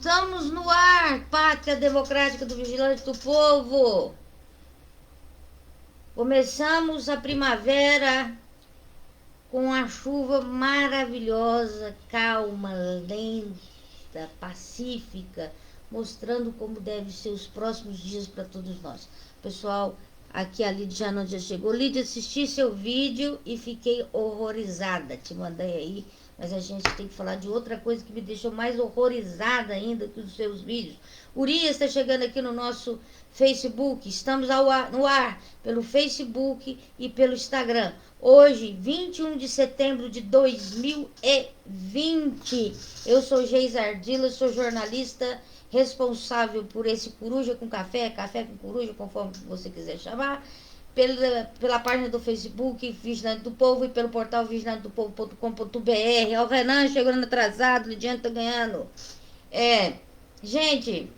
Estamos no ar, Pátria Democrática do Vigilante do Povo. Começamos a primavera com a chuva maravilhosa, calma, lenta, pacífica, mostrando como devem ser os próximos dias para todos nós. Pessoal, aqui a Lídia já chegou. Lídia, assisti seu vídeo e fiquei horrorizada. Te mandei aí, mas a gente tem que falar de outra coisa que me deixou mais horrorizada ainda que os seus vídeos. Urias está chegando aqui no nosso Facebook. Estamos no ar pelo Facebook e pelo Instagram. Hoje, 21 de setembro de 2020. Eu sou Geisa Ardila, sou jornalista responsável por esse Coruja com Café, Café com Coruja, conforme você quiser chamar, pela página do Facebook Vigilante do Povo e pelo portal vigilantedopovo.com.br. Ó, o Renan chegando atrasado, o Lidiane tá ganhando. Gente,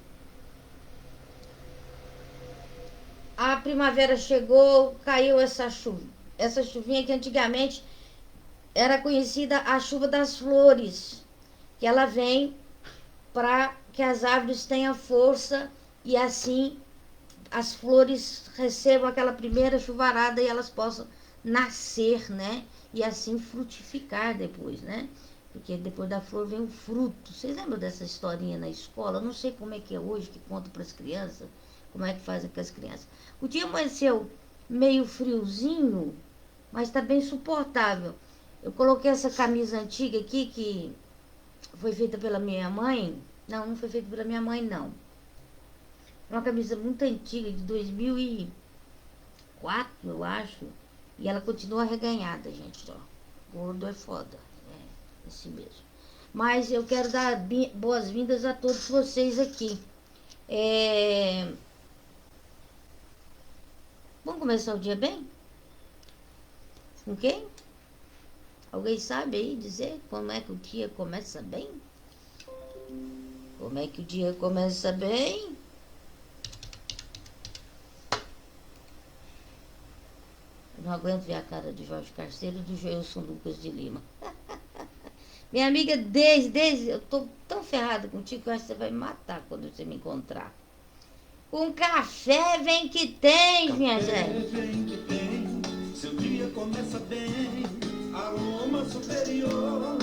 a primavera chegou, caiu essa chuva. Essa chuvinha que antigamente era conhecida a chuva das flores, que ela vem para que as árvores tenham força e assim as flores recebam aquela primeira chuvarada e elas possam nascer, né? E assim frutificar depois, né? Porque depois da flor vem o fruto. Vocês lembram dessa historinha na escola? Eu não sei como é que é hoje, que conta para as crianças, como é que fazem com as crianças. O dia amanheceu meio friozinho, mas está bem suportável. Eu coloquei essa camisa antiga aqui, que foi feita pela minha mãe. Não foi feita pela minha mãe, não. É uma camisa muito antiga, de 2004, eu acho. E ela continua arreganhada, gente, ó. Gordo é foda. É, assim mesmo. Mas eu quero dar boas-vindas a todos vocês aqui. Vamos começar o dia bem? Com quem? Alguém sabe aí dizer como é que o dia começa bem? Como é que o dia começa bem? Eu não aguento ver a cara do Jorge Carceiro e do Joelson Lucas de Lima. Minha amiga, desde eu tô tão ferrada contigo que eu acho que você vai me matar quando você me encontrar. Com café vem que tem, minha gente. Vem que tem, seu dia começa bem, aroma superior,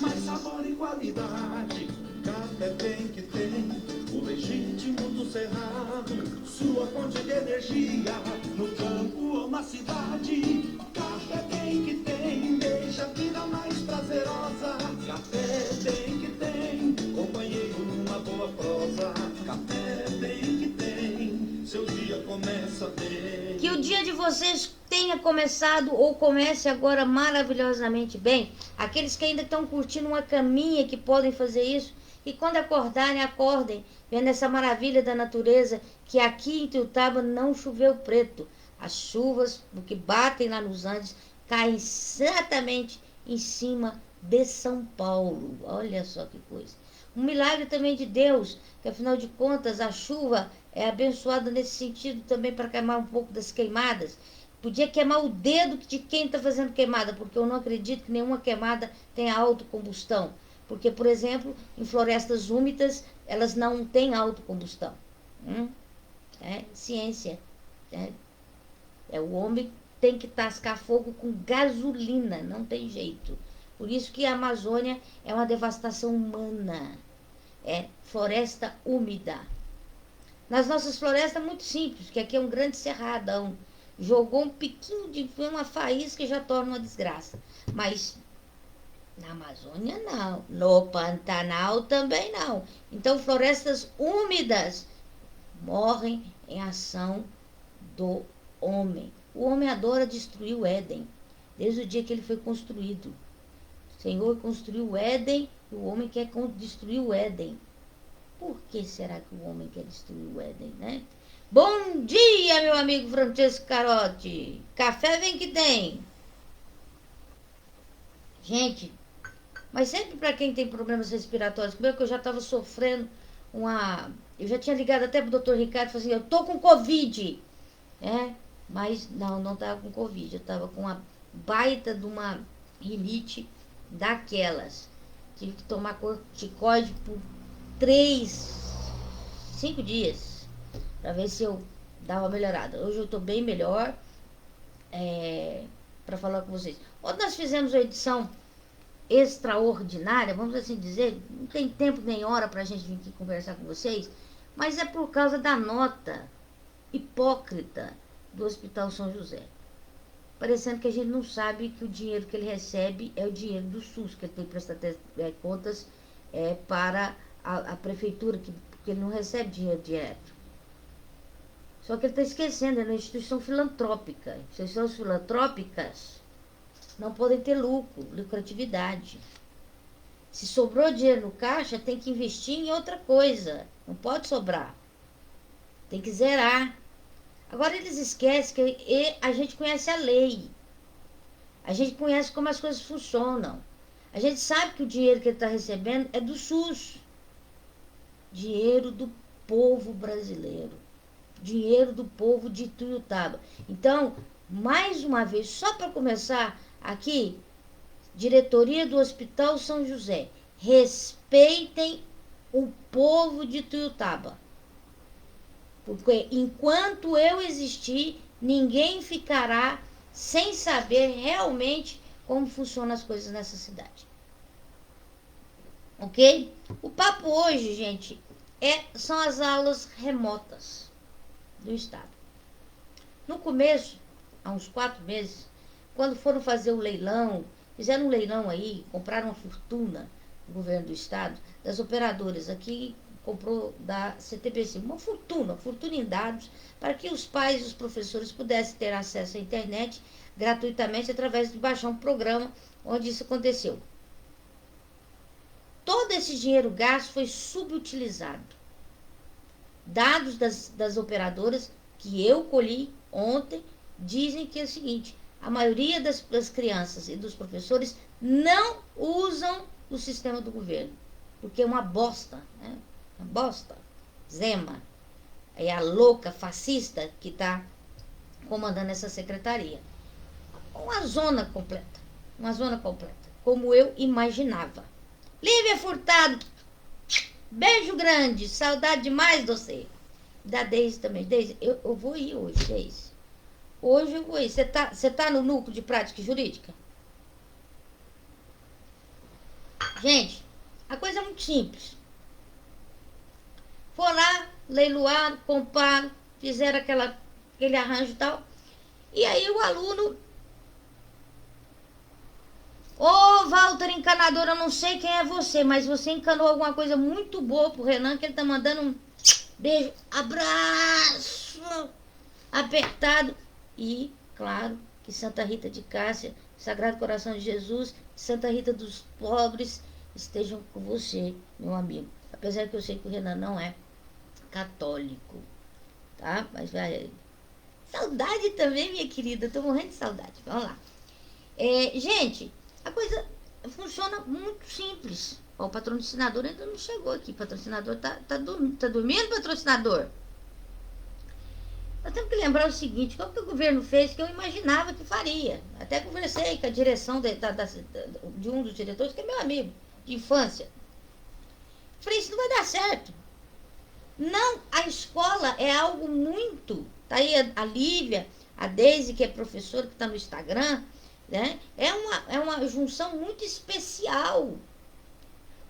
mais sabor e qualidade. Café vem que tem, o legítimo do cerrado, sua fonte de energia, no campo ou na cidade. Café vem que tem, deixa a vida mais prazerosa. Café vem que tem, companheiro numa boa prosa. Café vem que tem, seu dia começa bem. Que o dia de vocês tenha começado ou comece agora maravilhosamente bem. Aqueles que ainda estão curtindo uma caminha que podem fazer isso, e quando acordarem, acordem, vendo essa maravilha da natureza, que aqui em Ituiutaba não choveu preto. As chuvas que batem lá nos Andes caem exatamente em cima de São Paulo. Olha só que coisa. Um milagre também de Deus, que afinal de contas a chuva é abençoada nesse sentido também para queimar um pouco das queimadas. Podia queimar o dedo de quem está fazendo queimada, porque eu não acredito que nenhuma queimada tenha autocombustão. Porque, por exemplo, em florestas úmidas, elas não têm autocombustão. É ciência. O homem tem que tascar fogo com gasolina, não tem jeito. Por isso que a Amazônia é uma devastação humana. É floresta úmida. Nas nossas florestas é muito simples, porque aqui é um grande cerradão. Jogou um piquinho de uma faísca e já torna uma desgraça. Mas na Amazônia não, no Pantanal também não. Então florestas úmidas morrem em ação do homem. O homem adora destruir o Éden, desde o dia que ele foi construído. O Senhor construiu o Éden e o homem quer destruir o Éden. Por que será que o homem quer destruir o Éden, né? Bom dia, meu amigo Francesco Carotti. Café vem que tem. Gente, mas sempre para quem tem problemas respiratórios, como é que eu já estava sofrendo eu já tinha ligado até pro doutor Ricardo e falei assim, eu tô com Covid. Mas não estava com Covid, eu estava com uma baita de uma rinite daquelas. Tive que tomar corticoide por 5 dias para ver se eu dava uma melhorada. Hoje eu estou bem melhor, para falar com vocês. Ontem nós fizemos uma edição extraordinária, vamos assim dizer, não tem tempo nem hora para a gente vir aqui conversar com vocês, mas é por causa da nota hipócrita do Hospital São José. Parecendo que a gente não sabe que o dinheiro que ele recebe é o dinheiro do SUS, que ele tem que prestar contas para a prefeitura, porque ele não recebe dinheiro direto. Só que ele está esquecendo, é uma instituição filantrópica. Instituições filantrópicas não podem ter lucratividade. Se sobrou dinheiro no caixa, tem que investir em outra coisa. Não pode sobrar. Tem que zerar. Agora eles esquecem que a gente conhece a lei. A gente conhece como as coisas funcionam. A gente sabe que o dinheiro que ele está recebendo é do SUS. Dinheiro do povo brasileiro. Dinheiro do povo de Ituiutaba. Então, mais uma vez, só para começar aqui, diretoria do Hospital São José, respeitem o povo de Ituiutaba. Porque enquanto eu existir, ninguém ficará sem saber realmente como funcionam as coisas nessa cidade. Ok? O papo hoje, gente, são as aulas remotas do Estado. No começo, há uns 4 meses, quando foram fazer o leilão, fizeram um leilão aí, compraram uma fortuna do governo do Estado, das operadoras aqui, comprou da CTBC, uma fortuna em dados, para que os pais e os professores pudessem ter acesso à internet gratuitamente através de baixar um programa onde isso aconteceu. Todo esse dinheiro gasto foi subutilizado. Dados das operadoras que eu colhi ontem dizem que é o seguinte: a maioria das crianças e dos professores não usam o sistema do governo, porque é uma bosta, né? Uma bosta. Zema é a louca fascista que está comandando essa secretaria. Uma zona completa, como eu imaginava. Lívia Furtado, beijo grande, saudade demais de você. Da Deise também. Deise, eu vou ir hoje, Deise. Hoje eu vou ir. Você tá no núcleo de prática jurídica? Gente, a coisa é muito simples. For lá, leiloar, comprar, fizeram aquele arranjo e tal. E aí o aluno... Ô, Walter encanador, eu não sei quem é você, mas você encanou alguma coisa muito boa pro Renan, que ele tá mandando um beijo, abraço apertado. E, claro, que Santa Rita de Cássia, Sagrado Coração de Jesus, Santa Rita dos Pobres estejam com você, meu amigo. Apesar que eu sei que o Renan não é católico, tá? Mas vai... Saudade também, minha querida, tô morrendo de saudade. Vamos lá. Gente, a coisa funciona muito simples. Ó, o patrocinador ainda não chegou aqui. O patrocinador tá dormindo, patrocinador? Nós temos que lembrar o seguinte: qual que o governo fez que eu imaginava que faria. Até conversei com a direção de um dos diretores, que é meu amigo de infância. Falei, isso não vai dar certo. Não, a escola é algo muito... Tá aí a Lívia, a Deise, que é professora, que está no Instagram, né? É uma junção muito especial.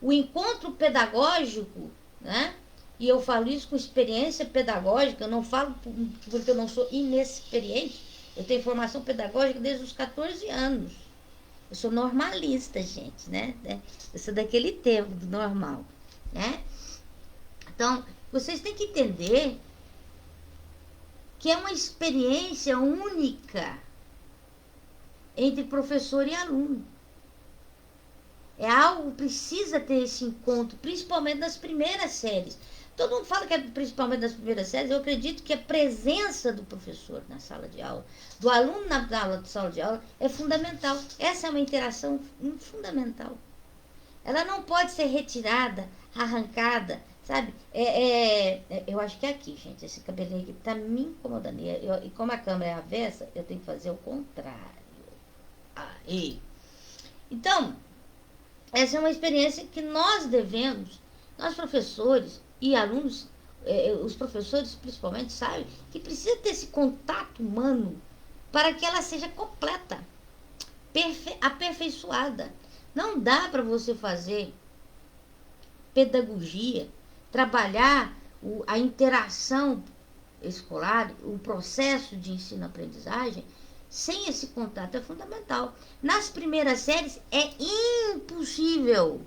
O encontro pedagógico, né? E eu falo isso com experiência pedagógica, eu não falo porque eu não sou inexperiente. Eu tenho formação pedagógica desde os 14 anos. Eu sou normalista, gente, né? Eu sou daquele tempo do normal, né? Então, vocês têm que entender que é uma experiência única entre professor e aluno. É algo que precisa ter esse encontro, principalmente nas primeiras séries. Todo mundo fala que é principalmente nas primeiras séries. Eu acredito que a presença do professor na sala de aula, do aluno na aula de sala de aula, é fundamental. Essa é uma interação fundamental. Ela não pode ser retirada, arrancada, sabe? Eu acho que é aqui, gente. Esse cabelinho aqui tá me incomodando. E como a câmera é avessa, eu tenho que fazer o contrário. Aí. Então, essa é uma experiência que nós devemos Nós, professores e alunos, os professores principalmente, sabem que precisa ter esse contato humano para que ela seja completa, aperfeiçoada. Não dá para você fazer pedagogia, trabalhar a interação escolar, o processo de ensino-aprendizagem, sem esse contato. É fundamental. Nas primeiras séries é impossível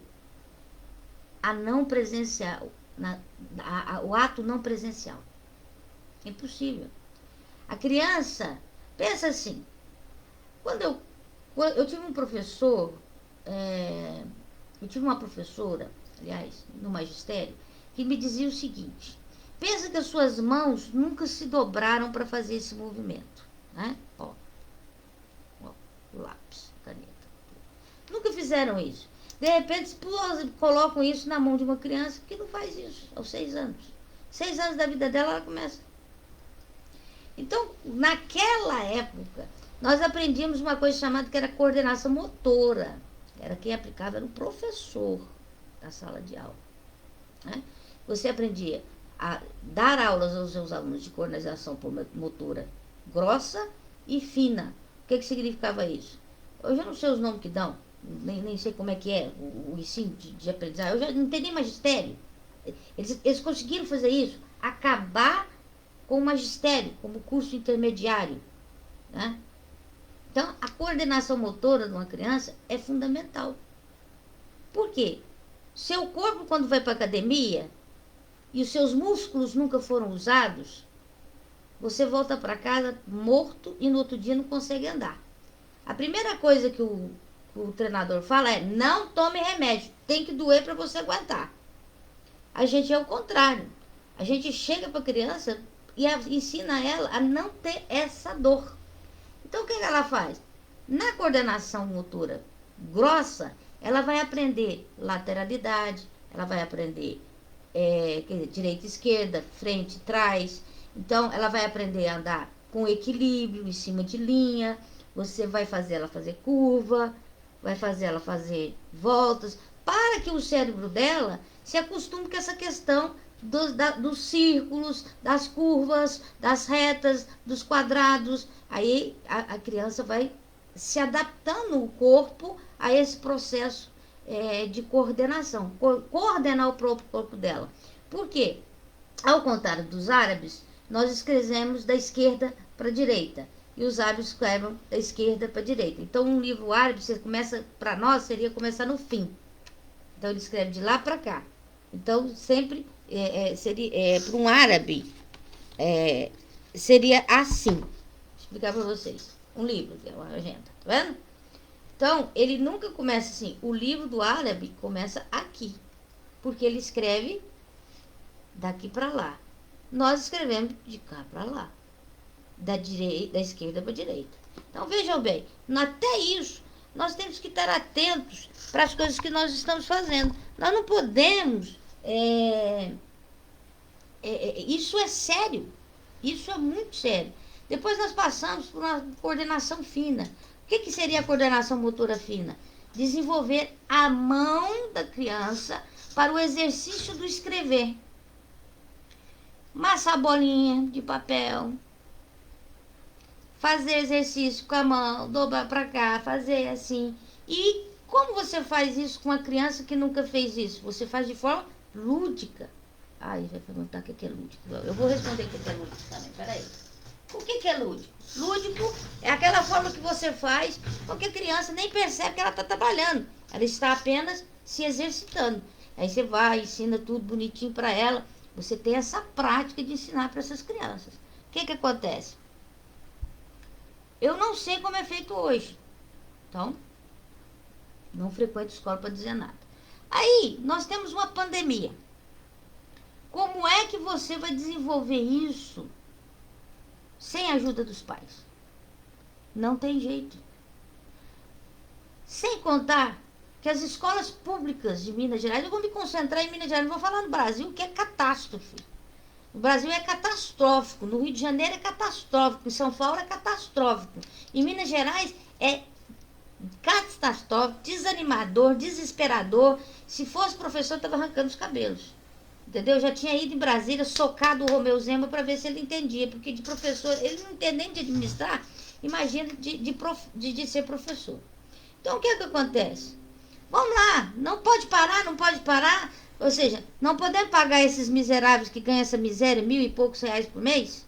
a não presencial, o ato não presencial. É impossível. A criança, pensa assim, quando eu tive um professor, eu tive uma professora, aliás, no magistério, que me dizia o seguinte: pensa que as suas mãos nunca se dobraram para fazer esse movimento, né? Ó, lápis, caneta. Nunca fizeram isso. De repente, colocam isso na mão de uma criança que não faz isso aos 6 anos. 6 anos da vida dela, ela começa. Então, naquela época, nós aprendíamos uma coisa chamada que era coordenação motora. Era quem aplicava, era o professor da sala de aula, né? Você aprendia a dar aulas aos seus alunos de coordenação motora grossa e fina. O que significava isso? Eu já não sei os nomes que dão, nem sei como é que é o ensino de aprendizagem. Eu já não tenho nem magistério. Eles conseguiram fazer isso, acabar com o magistério como curso intermediário, né? Então, a coordenação motora de uma criança é fundamental. Por quê? Seu corpo, quando vai para a academia e os seus músculos nunca foram usados, você volta para casa morto e no outro dia não consegue andar. A primeira coisa que o treinador fala é: não tome remédio, tem que doer para você aguentar. A gente é o contrário. A gente chega para a criança e ensina ela a não ter essa dor. Então, o que ela faz? Na coordenação motora grossa, ela vai aprender lateralidade, ela vai aprender direita e esquerda, frente e trás. Então, ela vai aprender a andar com equilíbrio, em cima de linha. Você vai fazer ela fazer curva, vai fazer ela fazer voltas, para que o cérebro dela se acostume com essa questão dos círculos, das curvas, das retas, dos quadrados. Aí a criança vai se adaptando o corpo a esse processo de coordenação, coordenar o próprio corpo dela. Por quê? Ao contrário dos árabes, nós escrevemos da esquerda para a direita e os árabes escrevem da esquerda para a direita. Então, um livro árabe, você começa, para nós, seria começar no fim. Então, ele escreve de lá para cá. Então, sempre seria para um árabe seria assim. Vou explicar para vocês. Um livro, que é uma agenda, tá vendo? Então, ele nunca começa assim. O livro do árabe começa aqui, porque ele escreve daqui para lá. Nós escrevemos de cá para lá, da esquerda para a direita. Então, vejam bem, até isso, nós temos que estar atentos para as coisas que nós estamos fazendo. Nós não podemos... isso é sério. Isso é muito sério. Depois nós passamos por uma coordenação fina. O que seria a coordenação motora fina? Desenvolver a mão da criança para o exercício do escrever. Amassar a bolinha de papel, fazer exercício com a mão, dobrar para cá, fazer assim. E como você faz isso com uma criança que nunca fez isso? Você faz de forma lúdica. Aí vai perguntar o que é lúdico. Eu vou responder o que é lúdico também, peraí. O que é lúdico? Lúdico é aquela forma que você faz porque a criança nem percebe que ela está trabalhando. Ela está apenas se exercitando. Aí você vai, ensina tudo bonitinho para ela. Você tem essa prática de ensinar para essas crianças. O que acontece? Eu não sei como é feito hoje. Então, não frequento escola para dizer nada. Aí, nós temos uma pandemia. Como é que você vai desenvolver isso sem a ajuda dos pais? Não tem jeito. Sem contar que as escolas públicas de Minas Gerais, eu vou me concentrar em Minas Gerais, não vou falar no Brasil, que é catástrofe. O Brasil é catastrófico, no Rio de Janeiro é catastrófico, em São Paulo é catastrófico. Em Minas Gerais é catastrófico, desanimador, desesperador. Se fosse professor, estava arrancando os cabelos. Entendeu? Já tinha ido em Brasília, socado o Romeu Zema para ver se ele entendia. Porque de professor, ele não entende nem de administrar, imagina de ser professor. Então, o que é que acontece? Vamos lá, não pode parar, não pode parar. Ou seja, não podemos pagar esses miseráveis que ganham essa miséria, 1.000 e poucos reais por mês,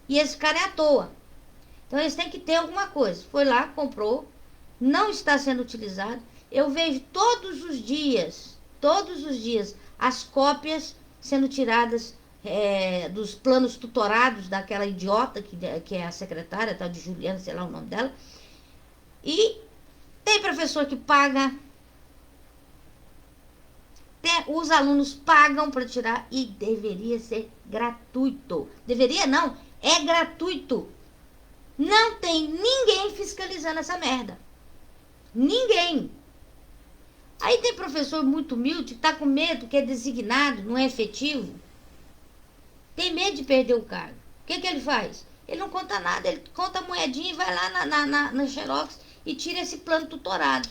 e esse cara é à toa. Então, eles têm que ter alguma coisa. Foi lá, comprou, não está sendo utilizado. Eu vejo todos os dias, as cópias sendo tiradas dos planos tutorados daquela idiota que é a secretária, tal de Juliana, sei lá o nome dela. E tem professor que paga, os alunos pagam para tirar e deveria ser gratuito. Deveria não, é gratuito. Não tem ninguém fiscalizando essa merda. Ninguém. Aí tem professor muito humilde que tá com medo, que é designado, não é efetivo. Tem medo de perder o cargo. O que ele faz? Ele não conta nada, ele conta a moedinha e vai lá na Xerox e tira esse plano tutorado.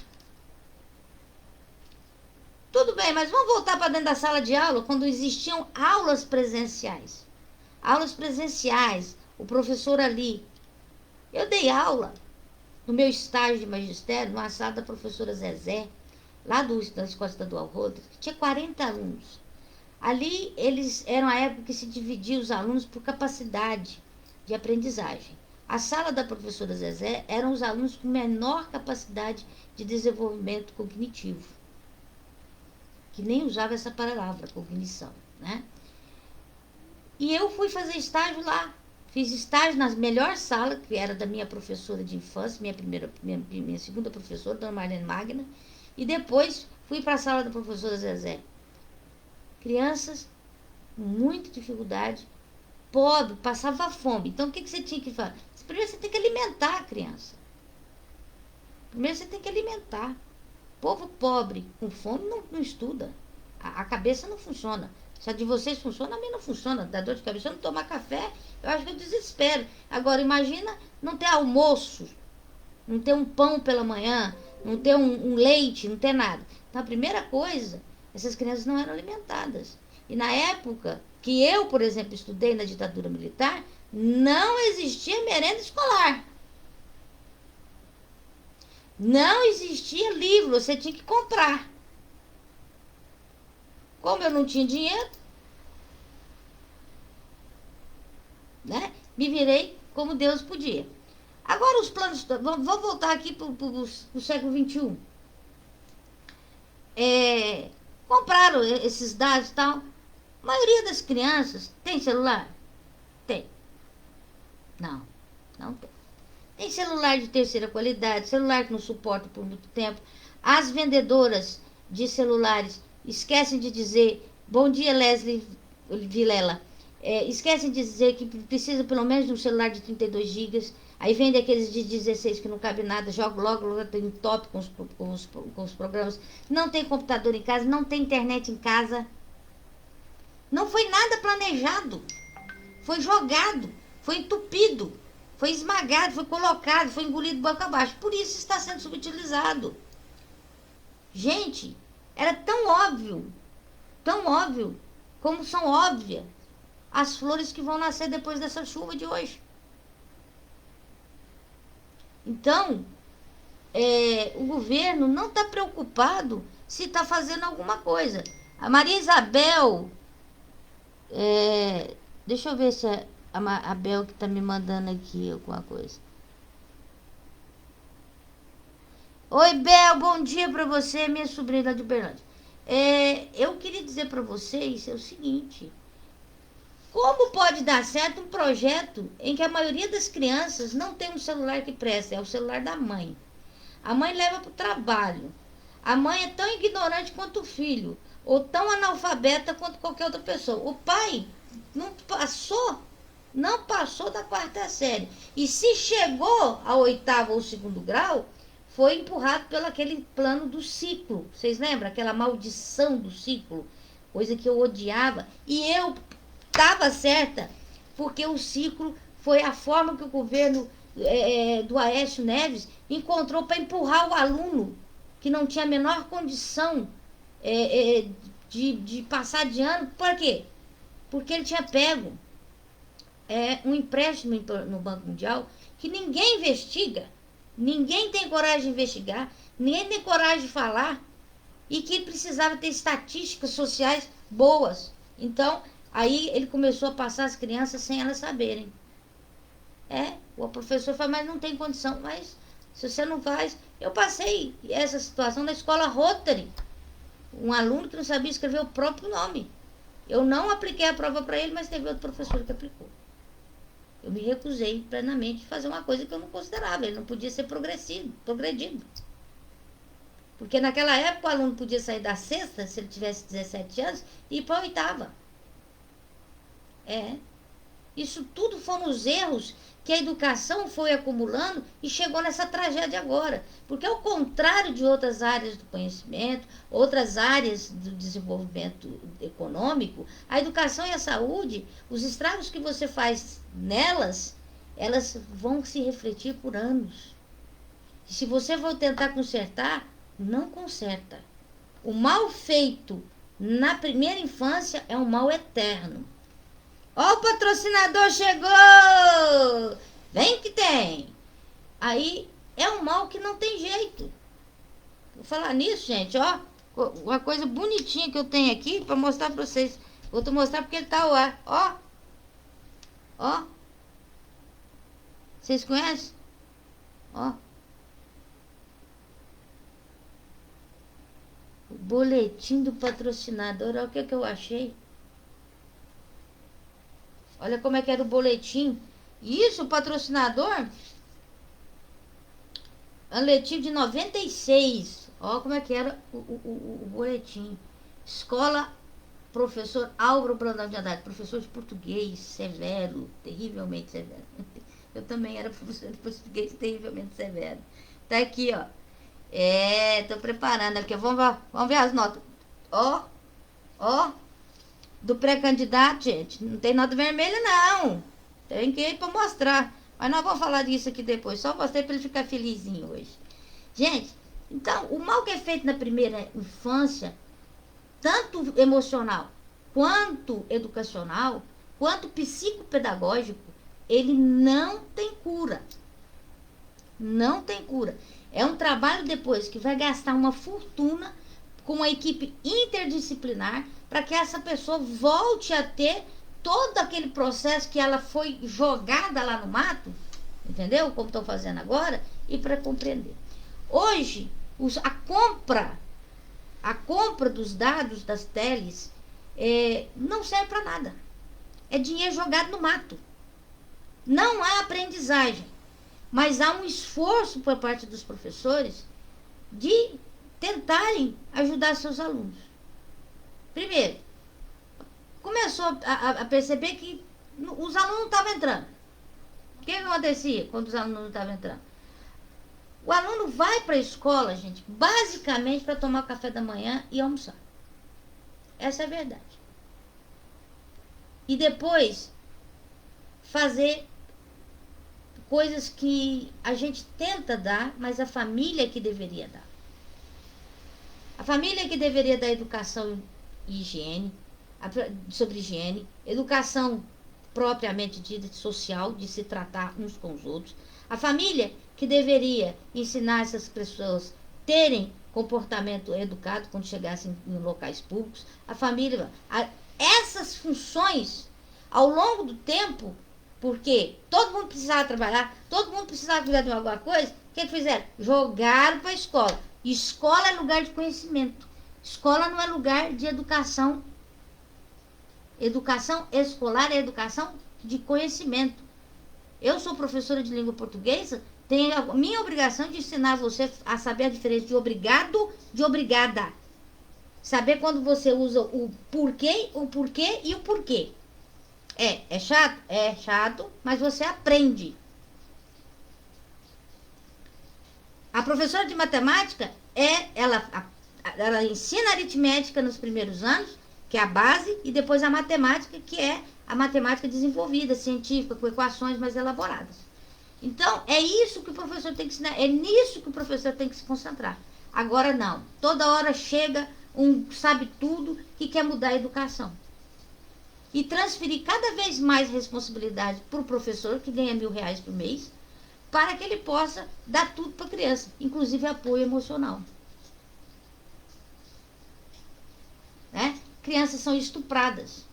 Tudo bem, mas vamos voltar para dentro da sala de aula quando existiam aulas presenciais. Aulas presenciais, o professor ali. Eu dei aula no meu estágio de magistério, numa sala da professora Zezé, lá da Escola Estadual Rodas, que tinha 40 alunos. Ali, eles eram a época que se dividia os alunos por capacidade de aprendizagem. A sala da professora Zezé eram os alunos com menor capacidade de desenvolvimento cognitivo, que nem usava essa palavra, cognição, né? E eu fui fazer estágio lá. Fiz estágio na melhor sala, que era da minha professora de infância, minha segunda professora, dona Marlene Magna, e depois fui para a sala da professora Zezé. Crianças com muita dificuldade, pobre, passava fome. Então, o que você tinha que fazer? Primeiro você tem que alimentar a criança. Primeiro você tem que alimentar. Povo pobre, com fome, não estuda. A cabeça não funciona. Se a de vocês funciona, a minha não funciona. Dá dor de cabeça. Se eu não tomar café, eu acho que eu desespero. Agora, imagina não ter almoço, não ter um pão pela manhã, não ter um leite, não ter nada. Então, a primeira coisa, essas crianças não eram alimentadas. E na época que eu, por exemplo, estudei na ditadura militar, não existia merenda escolar. Não existia livro, você tinha que comprar. Como eu não tinha dinheiro, né, me virei como Deus podia. Agora os planos, vamos voltar aqui para o século XXI. Compraram esses dados e tal. A maioria das crianças tem celular? Tem. Não tem. Tem celular de terceira qualidade, celular que não suporta por muito tempo. As vendedoras de celulares esquecem de dizer, bom dia Leslie Vilela, esquecem de dizer que precisa pelo menos de um celular de 32 GB, aí vende aqueles de 16 que não cabe nada, joga logo tem top com os programas, não tem computador em casa, não tem internet em casa, não foi nada planejado, foi jogado, foi entupido, foi esmagado, foi colocado, foi engolido boca abaixo, por isso está sendo subutilizado. Gente, era tão óbvio, como são óbvias as flores que vão nascer depois dessa chuva de hoje. Então, o governo não está preocupado se está fazendo alguma coisa. A Maria Isabel, deixa eu ver se a Bel que está me mandando aqui alguma coisa. Oi, Bel, bom dia para você, minha sobrinha lá de Uberlândia. Eu queria dizer para vocês o seguinte: como pode dar certo um projeto em que a maioria das crianças não tem um celular que presta, é o celular da mãe. A mãe leva para o trabalho. A mãe é tão ignorante quanto o filho, ou tão analfabeta quanto qualquer outra pessoa. O pai não passou da 4ª série. E se chegou ao 8º ou 2º grau, foi empurrado pelo aquele plano do ciclo. Vocês lembram? Aquela maldição do ciclo. Coisa que eu odiava. E eu estava certa, porque o ciclo foi a forma que o governo do Aécio Neves encontrou para empurrar o aluno que não tinha a menor condição de passar de ano. Por quê? Porque ele tinha pego um empréstimo no Banco Mundial que ninguém investiga, ninguém tem coragem de investigar, ninguém tem coragem de falar, e que ele precisava ter estatísticas sociais boas. Então, aí ele começou a passar as crianças sem elas saberem. O professor falou, mas não tem condição. Mas se você não faz... Eu passei essa situação na escola Rotary. Um aluno que não sabia escrever o próprio nome. Eu não apliquei a prova para ele, mas teve outro professor que aplicou. Eu me recusei plenamente de fazer uma coisa que eu não considerava. Ele não podia ser progredido. Porque naquela época o aluno podia sair da sexta, se ele tivesse 17 anos, e ir para a oitava. Isso tudo foram os erros que a educação foi acumulando e chegou nessa tragédia agora. Porque ao contrário de outras áreas do conhecimento, outras áreas do desenvolvimento econômico, a educação e a saúde, os estragos que você faz nelas, elas vão se refletir por anos. E se você for tentar consertar, não conserta. O mal feito na primeira infância é um mal eterno. Ó, o patrocinador chegou! Vem que tem! Aí é um mal que não tem jeito. Vou falar nisso, gente, ó. Uma coisa bonitinha que eu tenho aqui para mostrar para vocês. Vou te mostrar porque ele tá ao ar. Ó. Vocês conhecem? Ó. O boletim do patrocinador. Olha o que eu achei. Olha como é que era o boletim. Isso, o patrocinador. Ano letivo de 96. Olha como é que era o boletim. Escola Professor Álvaro Brandão de Andrade. Professor de português, severo. Terrivelmente severo. Eu também era professor de português terrivelmente severo. Tá aqui, ó. Tô preparando aqui. Vamos ver as notas. Ó. Do pré-candidato, gente. Não tem nota vermelha, não. Tem que ir para mostrar. Mas nós vamos falar disso aqui depois. Só mostrei para ele ficar felizinho hoje. Gente, então, o mal que é feito na primeira infância, tanto emocional, quanto educacional, quanto psicopedagógico, ele não tem cura. Não tem cura. É um trabalho depois que vai gastar uma fortuna com uma equipe interdisciplinar para que essa pessoa volte a ter todo aquele processo que ela foi jogada lá no mato, entendeu? Como estou fazendo agora, e para compreender. Hoje, a compra dos dados das teles não serve para nada. É dinheiro jogado no mato. Não há aprendizagem, mas há um esforço por parte dos professores de tentarem ajudar seus alunos. Primeiro, começou a perceber que os alunos não estavam entrando. O que acontecia quando os alunos não estavam entrando? O aluno vai para a escola, gente, basicamente para tomar café da manhã e almoçar. Essa é a verdade. E depois fazer coisas que a gente tenta dar, mas a família que deveria dar. A família que deveria dar educação e higiene, sobre higiene, educação propriamente dita social, de se tratar uns com os outros. A família que deveria ensinar essas pessoas terem comportamento educado quando chegassem em locais públicos. A família, essas funções, ao longo do tempo, porque todo mundo precisava trabalhar, todo mundo precisava cuidar de alguma coisa, o que fizeram? Jogaram para a escola. Escola é lugar de conhecimento. Escola não é lugar de educação. Educação escolar é educação de conhecimento. Eu sou professora de língua portuguesa, tenho a minha obrigação de ensinar você a saber a diferença de obrigado de obrigada. Saber quando você usa o porquê e o porquê. É chato? É chato, mas você aprende. A professora de matemática, ela ensina aritmética nos primeiros anos, que é a base, e depois a matemática, que é a matemática desenvolvida, científica, com equações mais elaboradas. Então, é isso que o professor tem que ensinar, é nisso que o professor tem que se concentrar. Agora não, toda hora chega um sabe tudo que quer mudar a educação. E transferir cada vez mais responsabilidade para o professor, que ganha R$1.000 por mês, para que ele possa dar tudo para a criança, inclusive apoio emocional. Né? Crianças são estupradas.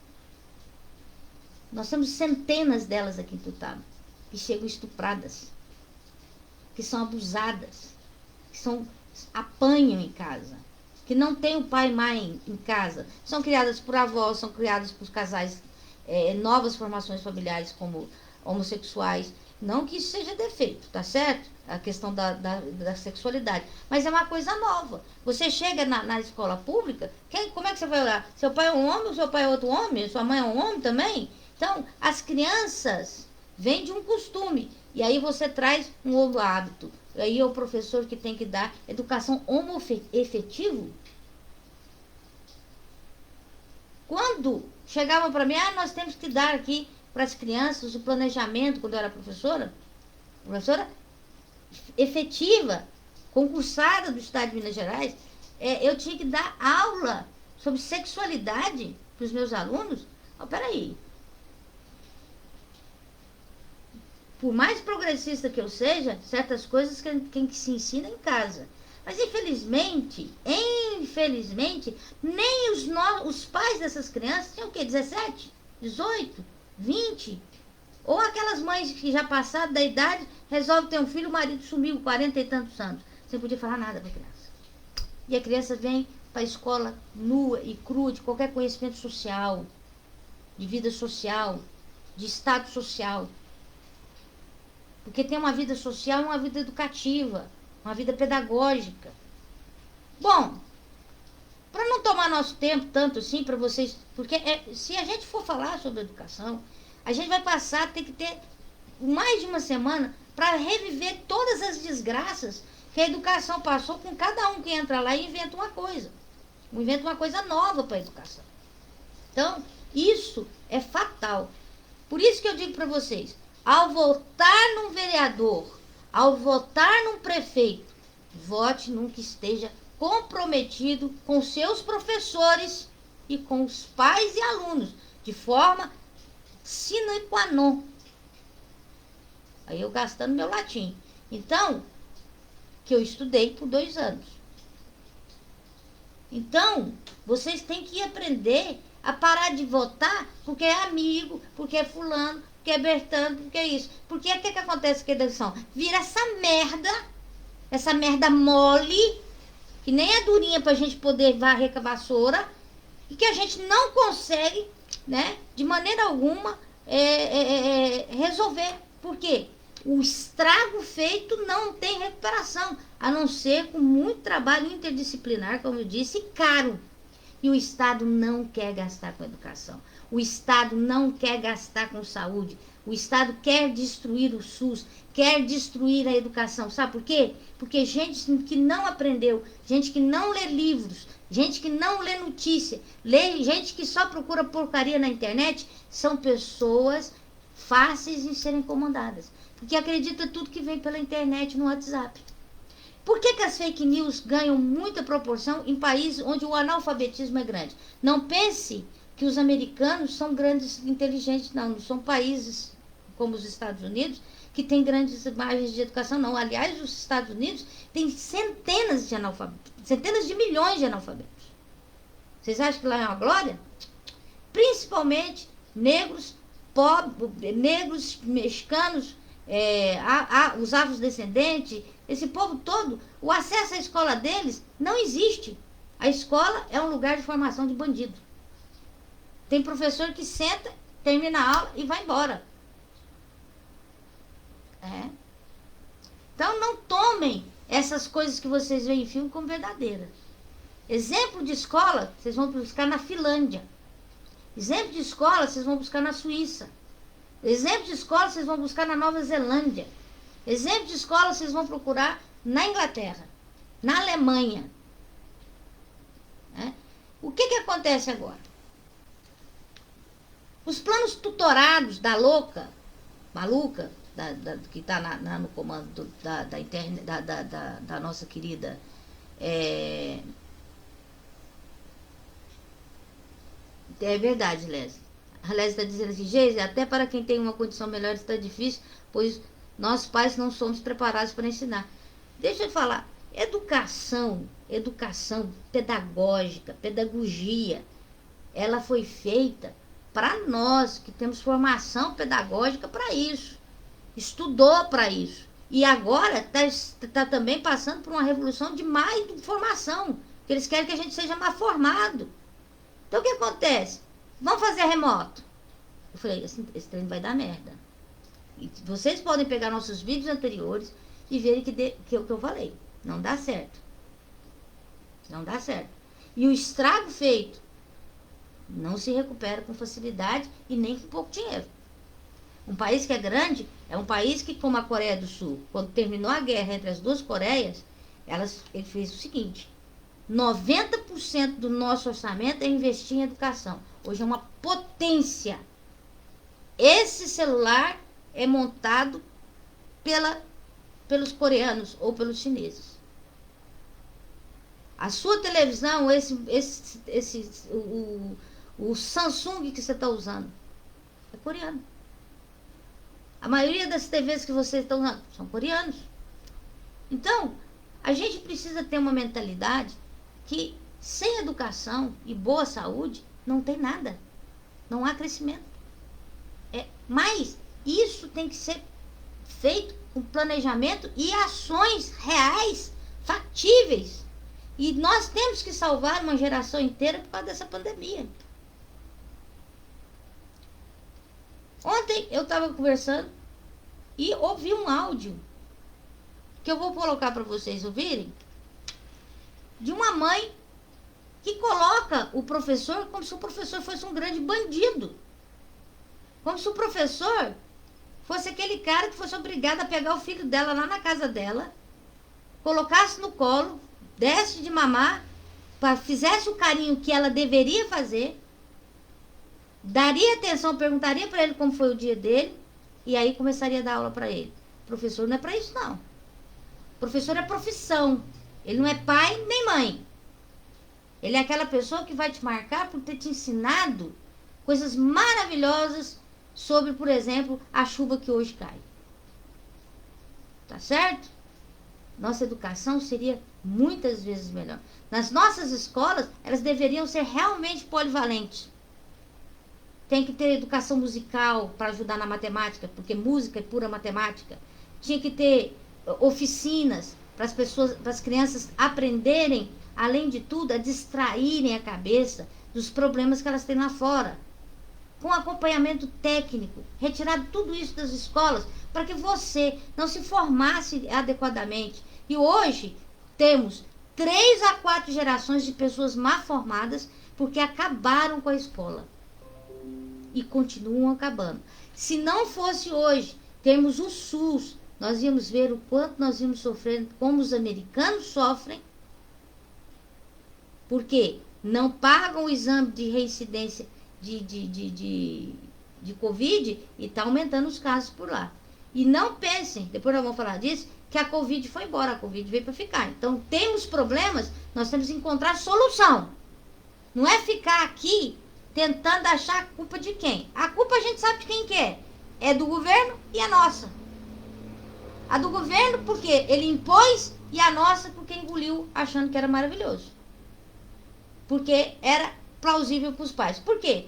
Nós temos centenas delas aqui em Tutaba, que chegam estupradas, que são abusadas, que apanham em casa, que não tem o pai e mãe em casa, são criadas por avós, são criadas por casais, novas formações familiares como homossexuais. Não que isso seja defeito, tá certo? A questão da sexualidade. Mas é uma coisa nova. Você chega na escola pública, como é que você vai olhar? Seu pai é um homem, seu pai é outro homem, sua mãe é um homem também? Então, as crianças vêm de um costume. E aí você traz um outro hábito. Aí é o professor que tem que dar educação homoafetivo. Quando chegavam para mim, nós temos que dar aqui para as crianças o planejamento, quando eu era professora efetiva, concursada do Estado de Minas Gerais, eu tinha que dar aula sobre sexualidade para os meus alunos. Peraí. Por mais progressista que eu seja, certas coisas que se ensina em casa. Mas infelizmente, nem os pais dessas crianças tinham o quê? 17, 18, 20? Ou aquelas mães que já passaram da idade, resolvem ter um filho, o marido sumiu, 40 e tantos anos. Você não podia falar nada para a criança. E a criança vem para a escola nua e crua de qualquer conhecimento social, de vida social, de estado social. Porque tem uma vida social e uma vida educativa, uma vida pedagógica. Bom, para não tomar nosso tempo tanto assim para vocês, porque se a gente for falar sobre educação, a gente vai passar a ter que ter mais de uma semana para reviver todas as desgraças que a educação passou com cada um que entra lá e inventa uma coisa. Inventa uma coisa nova para a educação. Então, isso é fatal. Por isso que eu digo para vocês, ao votar num vereador, ao votar num prefeito, vote num que esteja comprometido com seus professores e com os pais e alunos, de forma sine qua non. Aí eu gastando meu latim. Então, que eu estudei por 2 anos. Então, vocês têm que aprender a parar de votar porque é amigo, porque é fulano, porque é Bertano, porque é isso. Porque o que acontece com a eleição? Vira essa merda mole, que nem é durinha pra gente poder varrer com a vassoura, e que a gente não consegue, né, de maneira alguma, resolver. Por quê? O estrago feito não tem recuperação, a não ser com muito trabalho interdisciplinar, como eu disse, caro. E o Estado não quer gastar com educação. O Estado não quer gastar com saúde. O Estado quer destruir o SUS, quer destruir a educação. Sabe por quê? Porque gente que não aprendeu, gente que não lê livros, gente que não lê notícia, gente que só procura porcaria na internet, são pessoas fáceis de serem comandadas. Porque acredita tudo que vem pela internet no WhatsApp. Por que as fake news ganham muita proporção em países onde o analfabetismo é grande? Não pense que os americanos são grandes inteligentes, não. Não são países como os Estados Unidos que têm grandes margens de educação, não. Aliás, os Estados Unidos têm centenas de milhões de analfabetos. Vocês acham que lá é uma glória? Principalmente negros, negros, mexicanos, os afrodescendentes, esse povo todo, o acesso à escola deles não existe. A escola é um lugar de formação de bandido. Tem professor que senta, termina a aula e vai embora. Então não tomem essas coisas que vocês veem em filme como verdadeiras. Exemplo de escola, vocês vão buscar na Finlândia. Exemplo de escola, vocês vão buscar na Suíça. Exemplo de escola, vocês vão buscar na Nova Zelândia. Exemplo de escola, vocês vão procurar na Inglaterra, na Alemanha. O que acontece agora? Os planos tutorados da maluca, que está no comando da nossa querida é verdade, Lésia. A Lésia está dizendo assim, Geise, até para quem tem uma condição melhor está difícil, pois nós pais não somos preparados para ensinar. Deixa eu falar, educação pedagógica, pedagogia, ela foi feita para nós que temos formação pedagógica para isso, estudou para isso. E agora está também passando por uma revolução de mais formação, que eles querem que a gente seja mais formado. Então o que acontece? Vamos fazer remoto. Eu falei, esse treino vai dar merda. E vocês podem pegar nossos vídeos anteriores e verem que eu falei. Não dá certo. Não dá certo. E o estrago feito não se recupera com facilidade e nem com pouco dinheiro. Um país que é grande é um país que, como a Coreia do Sul, quando terminou a guerra entre as duas Coreias, ele fez o seguinte: 90% do nosso orçamento é investir em educação. Hoje é uma potência. Esse celular é montado pelos coreanos ou pelos chineses. A sua televisão, o Samsung que você está usando, é coreano. A maioria das TVs que vocês estão usando são coreanos. Então, a gente precisa ter uma mentalidade que sem educação e boa saúde não tem nada. Não há crescimento. Mas isso tem que ser feito com planejamento e ações reais, factíveis. E nós temos que salvar uma geração inteira por causa dessa pandemia. Ontem eu estava conversando e ouvi um áudio que eu vou colocar para vocês ouvirem, de uma mãe que coloca o professor como se o professor fosse um grande bandido. Como se o professor fosse aquele cara que fosse obrigado a pegar o filho dela lá na casa dela, colocasse no colo, desse de mamar, fizesse o carinho que ela deveria fazer, daria atenção, perguntaria para ele como foi o dia dele, e aí começaria a dar aula para ele. O professor não é para isso, não. O professor é profissão. Ele não é pai nem mãe. Ele é aquela pessoa que vai te marcar por ter te ensinado coisas maravilhosas sobre, por exemplo, a chuva que hoje cai. Tá certo? Nossa educação seria muitas vezes melhor. Nas nossas escolas, elas deveriam ser realmente polivalentes. Tem que ter educação musical para ajudar na matemática, porque música é pura matemática. Tinha que ter oficinas para as pessoas, para as crianças aprenderem, além de tudo, a distraírem a cabeça dos problemas que elas têm lá fora. Com acompanhamento técnico, retirado tudo isso das escolas, para que você não se formasse adequadamente. E hoje temos 3 a 4 gerações de pessoas mal formadas porque acabaram com a escola. E continuam acabando. Se não fosse hoje, temos o SUS, nós íamos ver o quanto nós íamos sofrendo, como os americanos sofrem, porque não pagam o exame de reincidência de Covid e está aumentando os casos por lá. E não pensem, depois nós vamos falar disso, que a Covid foi embora, a Covid veio para ficar. Então, temos problemas, nós temos que encontrar solução. Não é ficar aqui tentando achar a culpa de quem. A culpa a gente sabe de quem que é. É do governo e a nossa. A do governo porque ele impôs e a nossa porque engoliu achando que era maravilhoso. Porque era plausível para os pais. Por quê?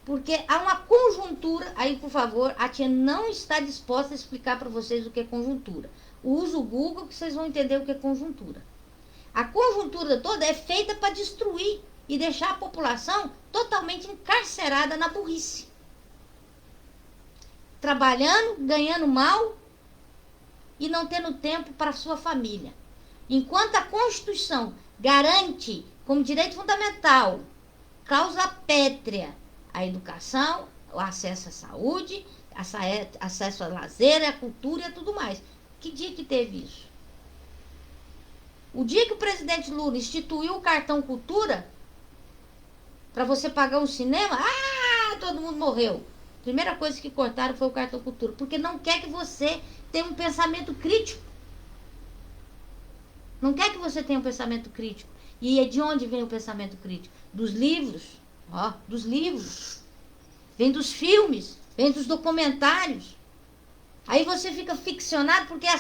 Porque há uma conjuntura, aí por favor, a tia não está disposta a explicar para vocês o que é conjuntura. Use o Google que vocês vão entender o que é conjuntura. A conjuntura toda é feita para destruir e deixar a população totalmente encarcerada na burrice. Trabalhando, ganhando mal e não tendo tempo para a sua família. Enquanto a Constituição garante como direito fundamental, causa pétrea, a educação, o acesso à saúde, acesso ao lazer, à cultura e a tudo mais. Que dia que teve isso? O dia que o presidente Lula instituiu o cartão cultura, para você pagar um cinema, todo mundo morreu. Primeira coisa que cortaram foi o cartão cultura, porque não quer que você tenha um pensamento crítico. Não quer que você tenha um pensamento crítico. E é de onde vem o pensamento crítico? Dos livros, ó, dos livros. Vem dos filmes, vem dos documentários. Aí você fica ficcionado porque a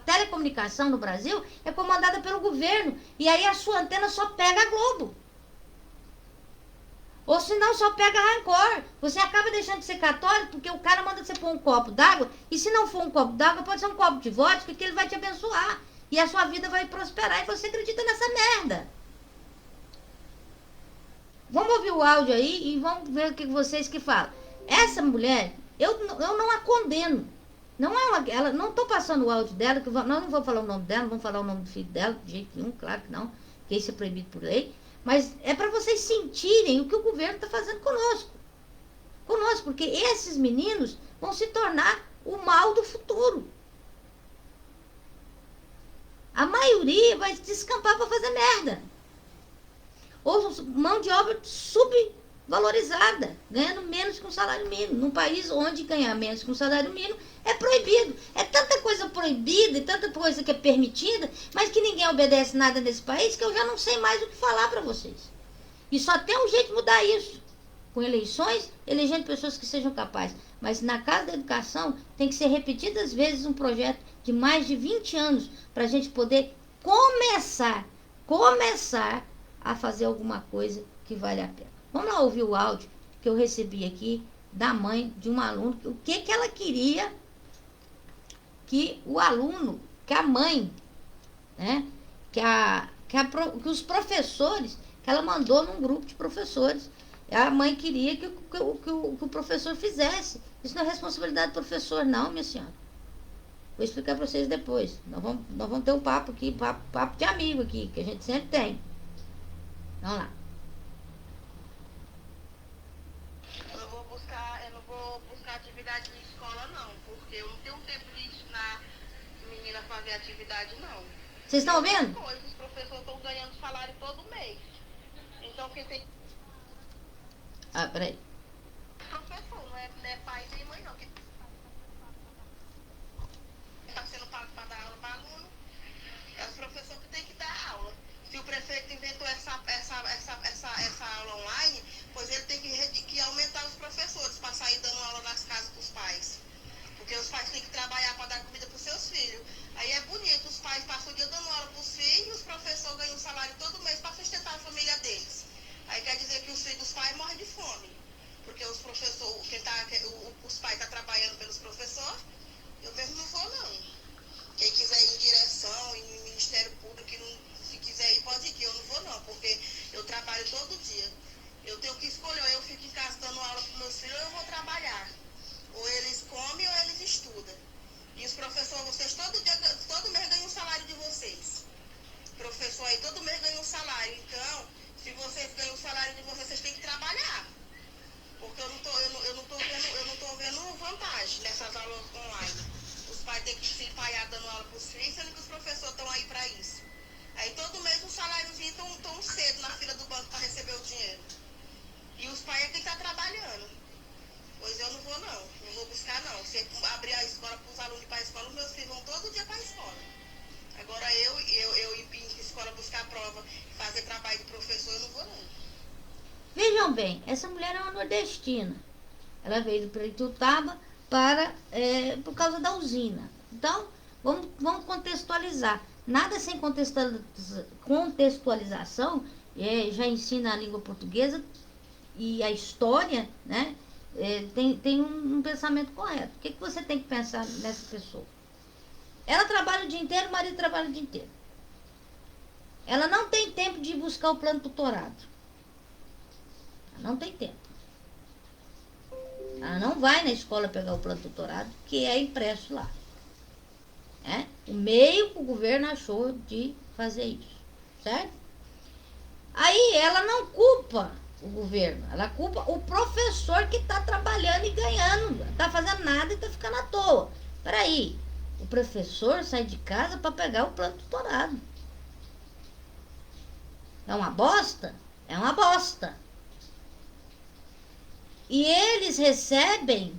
telecomunicação no Brasil é comandada pelo governo. E aí a sua antena só pega a Globo. Ou senão só pega a Record. Você acaba deixando de ser católico porque o cara manda você pôr um copo d'água. E se não for um copo d'água, pode ser um copo de vodka que ele vai te abençoar. E a sua vida vai prosperar. E você acredita nessa merda. Vamos ouvir o áudio aí e vamos ver o que vocês que falam. Essa mulher, eu não a condeno. Não é uma, ela, não estou passando o áudio dela, que nós não vamos falar o nome dela, não vamos falar o nome do filho dela, de jeito nenhum, claro que não, que isso é proibido por lei. Mas é para vocês sentirem o que o governo está fazendo conosco. Conosco, porque esses meninos vão se tornar o mal do futuro. A maioria vai se descampar para fazer merda. Ou mão de obra subvalorizada, ganhando menos que um salário mínimo. Num país onde ganhar menos que um salário mínimo é proibido. É tanta coisa proibida e tanta coisa que é permitida, mas que ninguém obedece nada nesse país, que eu já não sei mais o que falar para vocês. E só tem um jeito de mudar isso. Com eleições, elegendo pessoas que sejam capazes. Mas na Casa da Educação tem que ser repetidas vezes um projeto de mais de 20 anos para a gente poder começar a fazer alguma coisa que vale a pena. Vamos lá ouvir o áudio que eu recebi aqui da mãe de um aluno, o que ela queria que o aluno, que a mãe, né, que os professores, que ela mandou num grupo de professores, a mãe queria que o professor fizesse. Isso não é responsabilidade do professor, não, minha senhora. Vou explicar para vocês depois. Nós vamos ter um papo aqui, papo de amigo aqui, que a gente sempre tem. Vamos lá. Eu não vou buscar atividade na escola, não, porque eu não tenho tempo de ensinar menina a fazer atividade, não. Vocês estão ouvindo? Os professores estão ganhando salário todo mês. Então quem tem... Ah, peraí. Professor, não é pai nem mãe, não. Quem está sendo pago para dar aula para aluno é os professores que tem que dar aula. Se o prefeito inventou essa aula online, pois ele tem que aumentar os professores para sair dando aula nas casas dos pais. Porque os pais têm que trabalhar para dar comida para os seus filhos. Aí é bonito, os pais passam o dia dando aula para os filhos e os professores ganham um salário todo mês para sustentar a família deles. Aí quer dizer que os filhos dos pais morrem de fome. Porque os professores, os pais estão trabalhando pelos professores, eu mesmo não vou não. Quem quiser ir em direção, em Ministério Público, se quiser ir, pode ir, que eu não vou não, porque eu trabalho todo dia. Eu tenho que escolher, ou eu fico em casa dando aula para meus filhos, ou eu vou trabalhar. Ou eles comem ou eles estudam. E os professores, vocês todo mês ganham o salário de vocês. Professor aí, todo mês ganha um salário. Então, se vocês ganham o salário de vocês, vocês têm que trabalhar. Porque eu não tô vendo vantagem nessas aulas online. Os pais têm que se empaiar dando aula para os filhos, sendo que os professores estão aí para isso. Aí todo mês um saláriozinho estão cedo na fila do banco para receber o dinheiro. E os pais é quem está trabalhando. Pois eu não vou buscar não. Se abrir a escola para os alunos ir para a escola, os meus filhos vão todo dia para a escola. Agora eu ir em escola buscar prova, fazer trabalho de professor, eu não vou não. Vejam bem, essa mulher é uma nordestina. Ela veio do Pirituba por causa da usina. Então, vamos contextualizar. Nada sem contextualização, já ensina a língua portuguesa e a história, né? Tem um pensamento correto. O que você tem que pensar nessa pessoa? Ela trabalha o dia inteiro, o marido trabalha o dia inteiro. Ela não tem tempo de ir buscar o plano tutorado. Ela não tem tempo. Ela não vai na escola pegar o plano tutorado, que é impresso lá. O meio que o governo achou de fazer isso. Certo? Aí ela não culpa o governo, ela culpa o professor que está trabalhando e ganhando, não está fazendo nada e está ficando à toa. Peraí, o professor sai de casa para pegar o plano tutorado. É uma bosta? É uma bosta. E eles recebem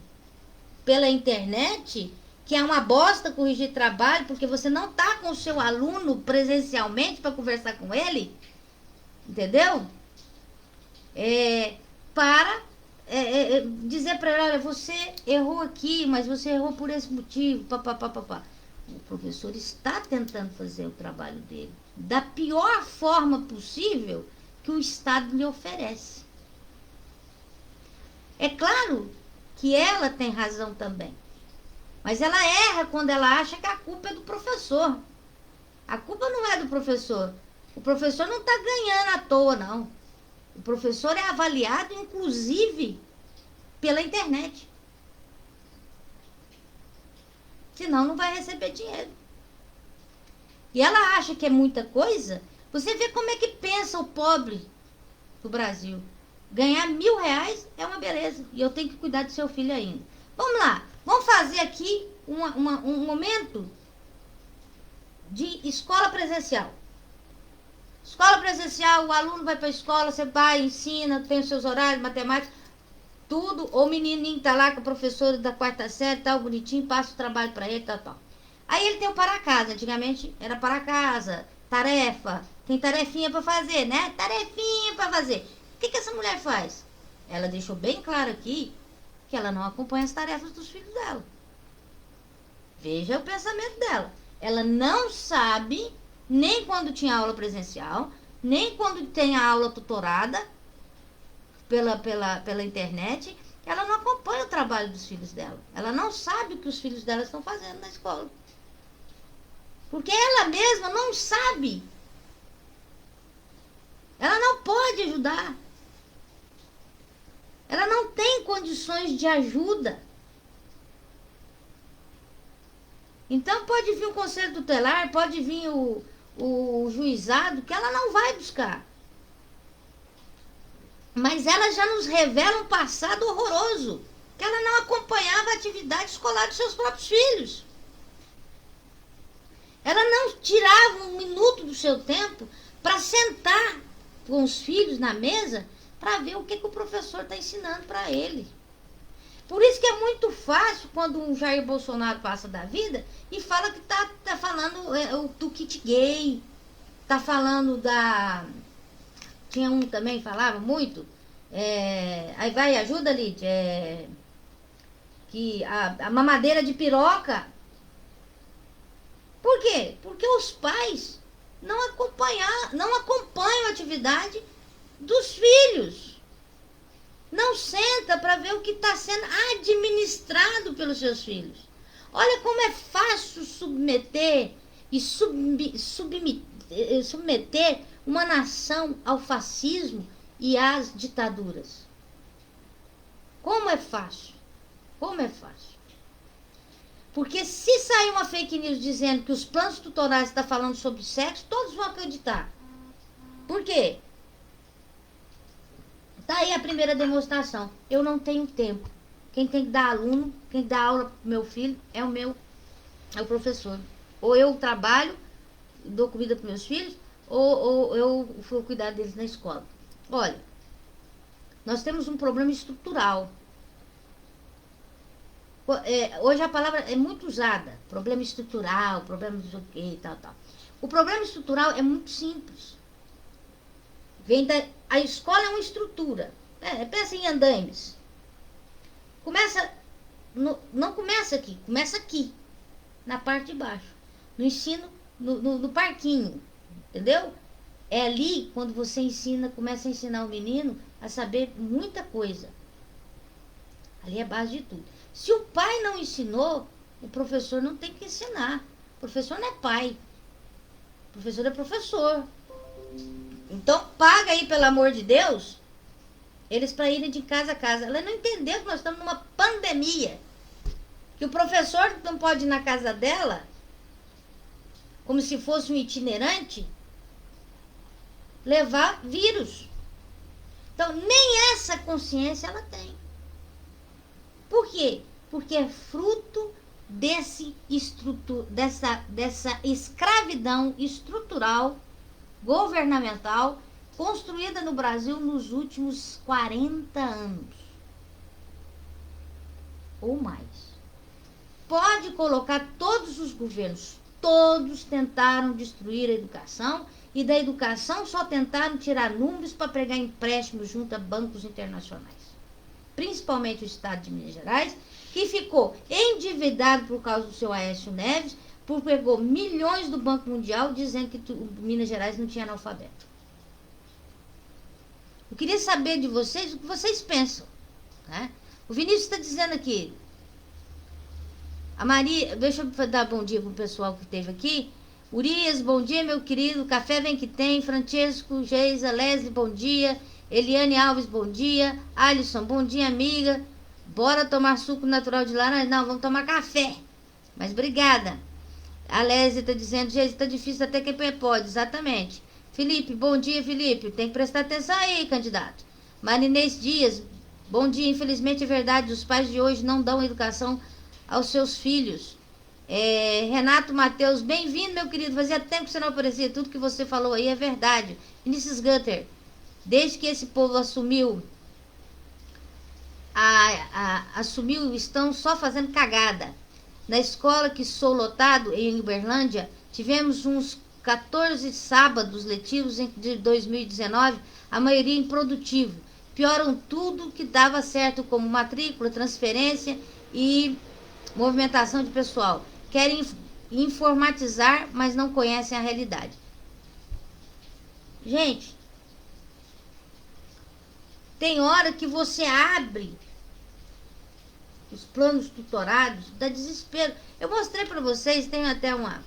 pela internet, que é uma bosta corrigir trabalho, porque você não está com o seu aluno presencialmente para conversar com ele, entendeu? Para dizer para ele, olha, você errou aqui, mas você errou por esse motivo, papapá. O professor está tentando fazer o trabalho dele da pior forma possível que o Estado lhe oferece. É claro que ela tem razão também, mas ela erra quando ela acha que a culpa é do professor. A culpa não é do professor. O professor não está ganhando à toa, não. O professor é avaliado, inclusive, pela internet. Senão não vai receber dinheiro. E ela acha que é muita coisa. Você vê como é que pensa o pobre do Brasil. Ganhar R$1.000 é uma beleza. E eu tenho que cuidar do seu filho ainda. Vamos lá. Vamos fazer aqui um momento de escola presencial. Escola presencial, o aluno vai para a escola, você vai, ensina, tem os seus horários, matemática, tudo. O menininho tá lá com a professora da 4ª série, tal, bonitinho, passa o trabalho para ele, tal. Aí ele tem o para casa. Antigamente era para casa, tarefa, tem tarefinha para fazer, né? Tarefinha para fazer. O que essa mulher faz? Ela deixou bem claro aqui que ela não acompanha as tarefas dos filhos dela. Veja o pensamento dela. Ela não sabe, nem quando tinha aula presencial, nem quando tem a aula tutorada pela internet, ela não acompanha o trabalho dos filhos dela. Ela não sabe o que os filhos dela estão fazendo na escola. Porque ela mesma não sabe. Ela não pode ajudar. Ela não tem condições de ajuda. Então pode vir o conselho tutelar, pode vir o juizado, que ela não vai buscar. Mas ela já nos revela um passado horroroso, que ela não acompanhava a atividade escolar dos seus próprios filhos. Ela não tirava um minuto do seu tempo para sentar com os filhos na mesa para ver o que o professor está ensinando para ele. Por isso que é muito fácil quando um Jair Bolsonaro passa da vida e fala que tá falando do kit gay, tá falando da... Tinha um também que falava muito, aí vai, ajuda, Lídia, que a mamadeira de piroca. Por quê? Porque os pais não acompanham a atividade dos filhos. Não senta para ver o que está sendo administrado pelos seus filhos. Olha como é fácil submeter e submeter uma nação ao fascismo e às ditaduras. Como é fácil. Como é fácil. Porque se sair uma fake news dizendo que os planos tutorais estão falando sobre sexo, todos vão acreditar. Por quê? Tá aí a primeira demonstração. Eu não tenho tempo. Quem tem que dar aluno, quem dá aula pro meu filho é o professor. Ou eu trabalho, dou comida para meus filhos, ou eu vou cuidar deles na escola. Olha, nós temos um problema estrutural. Hoje a palavra é muito usada. Problema estrutural, problema de o quê, tal. O problema estrutural é muito simples. A escola é uma estrutura. Pensa em andaimes. Não começa aqui, começa aqui, na parte de baixo. No ensino, no parquinho, entendeu? É ali quando você começa a ensinar o menino a saber muita coisa. Ali é a base de tudo. Se o pai não ensinou, o professor não tem que ensinar. O professor não é pai. O professor é professor. Então, paga aí, pelo amor de Deus, eles para irem de casa a casa. Ela não entendeu que nós estamos numa pandemia. Que o professor não pode ir na casa dela, como se fosse um itinerante, levar vírus. Então, nem essa consciência ela tem. Por quê? Porque é fruto dessa escravidão estrutural, governamental, construída no Brasil nos últimos 40 anos. ou mais. Pode colocar todos os governos, todos tentaram destruir a educação e da educação só tentaram tirar números para pegar empréstimos junto a bancos internacionais. Principalmente o estado de Minas Gerais, que ficou endividado por causa do seu Aécio Neves, pegou milhões do Banco Mundial dizendo que Minas Gerais não tinha analfabeto. Eu queria saber de vocês o que vocês pensam, né? O Vinícius está dizendo aqui. A Maria, deixa eu dar bom dia para o pessoal que esteve aqui. Urias, bom dia, meu querido. Café vem que tem. Francesco, Geisa, Leslie, bom dia. Eliane Alves, bom dia. Alisson, bom dia, amiga. Bora tomar suco natural de laranja? Não, vamos tomar café. Mas obrigada. A Leslie está dizendo, Geisa, está difícil até quem pode. Exatamente. Felipe, bom dia, Felipe. Tem que prestar atenção aí, candidato. Marinês Dias, bom dia. Infelizmente é verdade, os pais de hoje não dão educação aos seus filhos. Renato Matheus, bem-vindo, meu querido. Fazia tempo que você não aparecia. Tudo que você falou aí é verdade. Vinícius Gutter, desde que esse povo assumiu, estão só fazendo cagada. Na escola que sou lotado, em Uberlândia, tivemos uns 14 sábados letivos de 2019, a maioria improdutivo. Pioram tudo que dava certo, como matrícula, transferência e movimentação de pessoal. Querem informatizar, mas não conhecem a realidade. Gente, tem hora que você abre os planos tutorados, dá desespero. Eu mostrei para vocês, tem até uma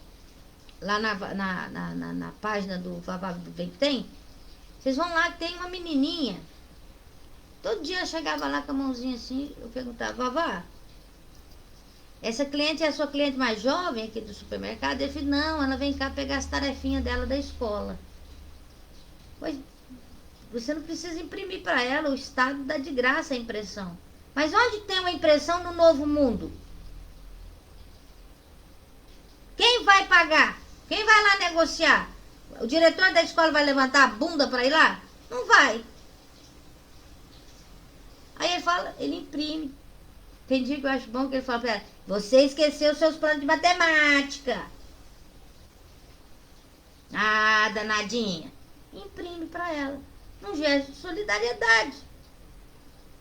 lá na página do Vavá do Bem que tem. Vocês vão lá que tem uma menininha. Todo dia eu chegava lá com a mãozinha assim, eu perguntava, Vavá, essa cliente é a sua cliente mais jovem aqui do supermercado? Eu falei, não, ela vem cá pegar as tarefinhas dela da escola. Pois, você não precisa imprimir para ela, o Estado dá de graça a impressão. Mas onde tem uma impressão no novo mundo? Quem vai pagar? Quem vai lá negociar? O diretor da escola vai levantar a bunda para ir lá? Não vai. Aí ele fala, ele imprime. Tem dia que eu acho bom que ele fala para ela, você esqueceu seus planos de matemática. Ah, danadinha. Imprime para ela. Um gesto de solidariedade.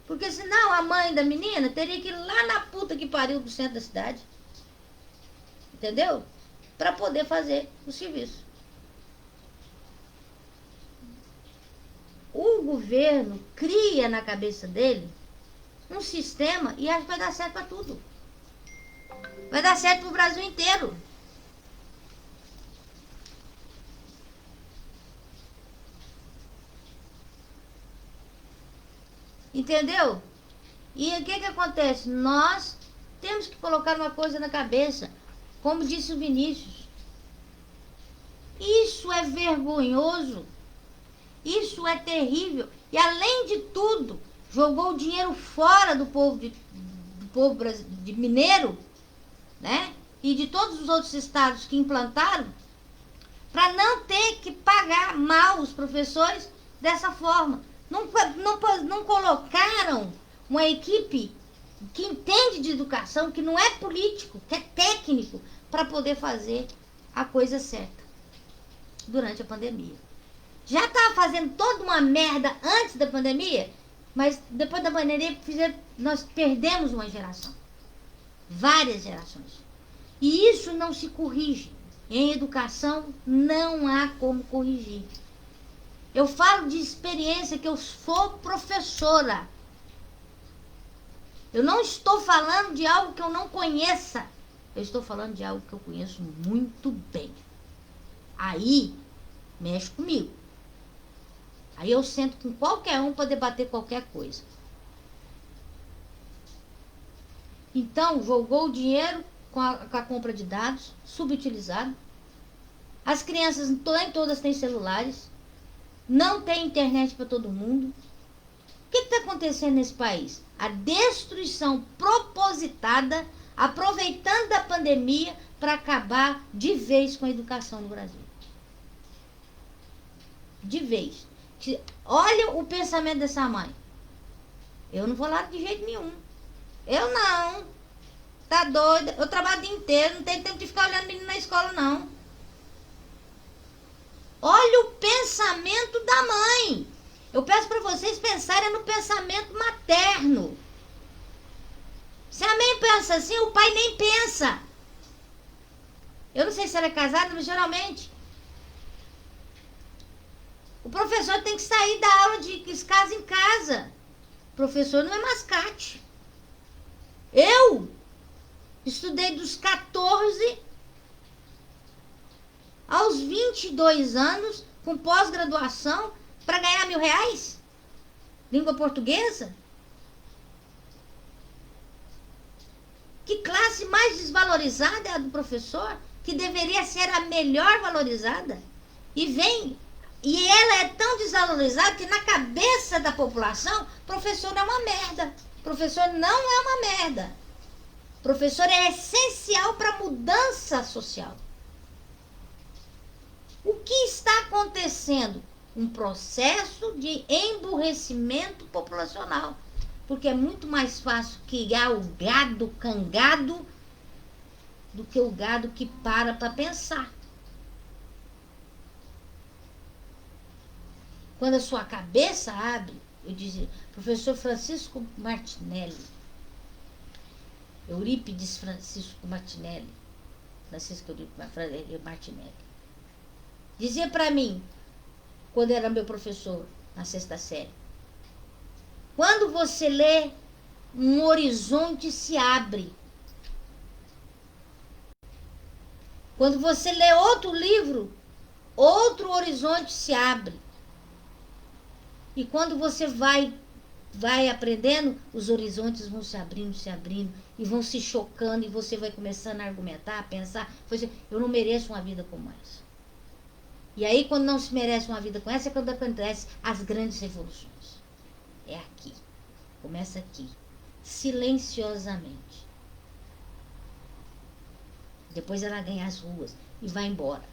Porque senão a mãe da menina teria que ir lá na puta que pariu do centro da cidade. Entendeu? Para poder fazer o serviço. O governo cria na cabeça dele um sistema e acha que vai dar certo para tudo. Vai dar certo para o Brasil inteiro. Entendeu? E o que acontece? Nós temos que colocar uma coisa na cabeça. Como disse o Vinícius. Isso é vergonhoso. Isso é terrível. E além de tudo, jogou o dinheiro fora do povo de mineiro, né? E de todos os outros estados que implantaram, para não ter que pagar mal os professores dessa forma. Não colocaram uma equipe que entende de educação, que não é político, que é técnico, para poder fazer a coisa certa durante a pandemia. Já estava fazendo toda uma merda antes da pandemia, mas depois da pandemia nós perdemos uma geração. Várias gerações. E isso não se corrige. Em educação não há como corrigir. Eu falo de experiência que eu sou professora. Eu não estou falando de algo que eu não conheça. Eu estou falando de algo que eu conheço muito bem. Aí, mexe comigo. Aí eu sento com qualquer um para debater qualquer coisa. Então, jogou o dinheiro com a compra de dados, subutilizado. As crianças, nem todas têm celulares. Não tem internet para todo mundo. O que está acontecendo nesse país? A destruição propositada, aproveitando a pandemia para acabar de vez com a educação no Brasil. De vez. Olha o pensamento dessa mãe. Eu não vou lá de jeito nenhum. Eu não. Tá doida? Eu trabalho o dia inteiro, não tenho tempo de ficar olhando menino na escola, não. Olha o pensamento da mãe. Eu peço para vocês pensarem no pensamento materno. Se a mãe pensa assim, o pai nem pensa. Eu não sei se ela é casada, mas geralmente o professor tem que sair da aula de casa em casa. O professor não é mascate. Eu estudei dos 14 aos 22 anos, com pós-graduação, para ganhar R$1.000? Língua portuguesa? Que classe mais desvalorizada é a do professor, que deveria ser a melhor valorizada? E ela é tão desvalorizada que na cabeça da população, professor é uma merda. Professor não é uma merda. Professor é essencial para a mudança social. O que está acontecendo? Um processo de emburrecimento populacional. Porque é muito mais fácil criar o gado cangado do que o gado que para pensar. Quando a sua cabeça abre, eu dizia, professor Francisco Martinelli, Eurípides Francisco Martinelli, Francisco Eurípides Martinelli, dizia para mim, quando era meu professor na sexta série, quando você lê, um horizonte se abre. Quando você lê outro livro, outro horizonte se abre. E quando você vai aprendendo, os horizontes vão se abrindo, e vão se chocando, e você vai começando a argumentar, a pensar, eu não mereço uma vida como essa. E aí, quando não se merece uma vida como essa, é quando acontecem as grandes revoluções. É aqui. Começa aqui. Silenciosamente. Depois ela ganha as ruas e vai embora.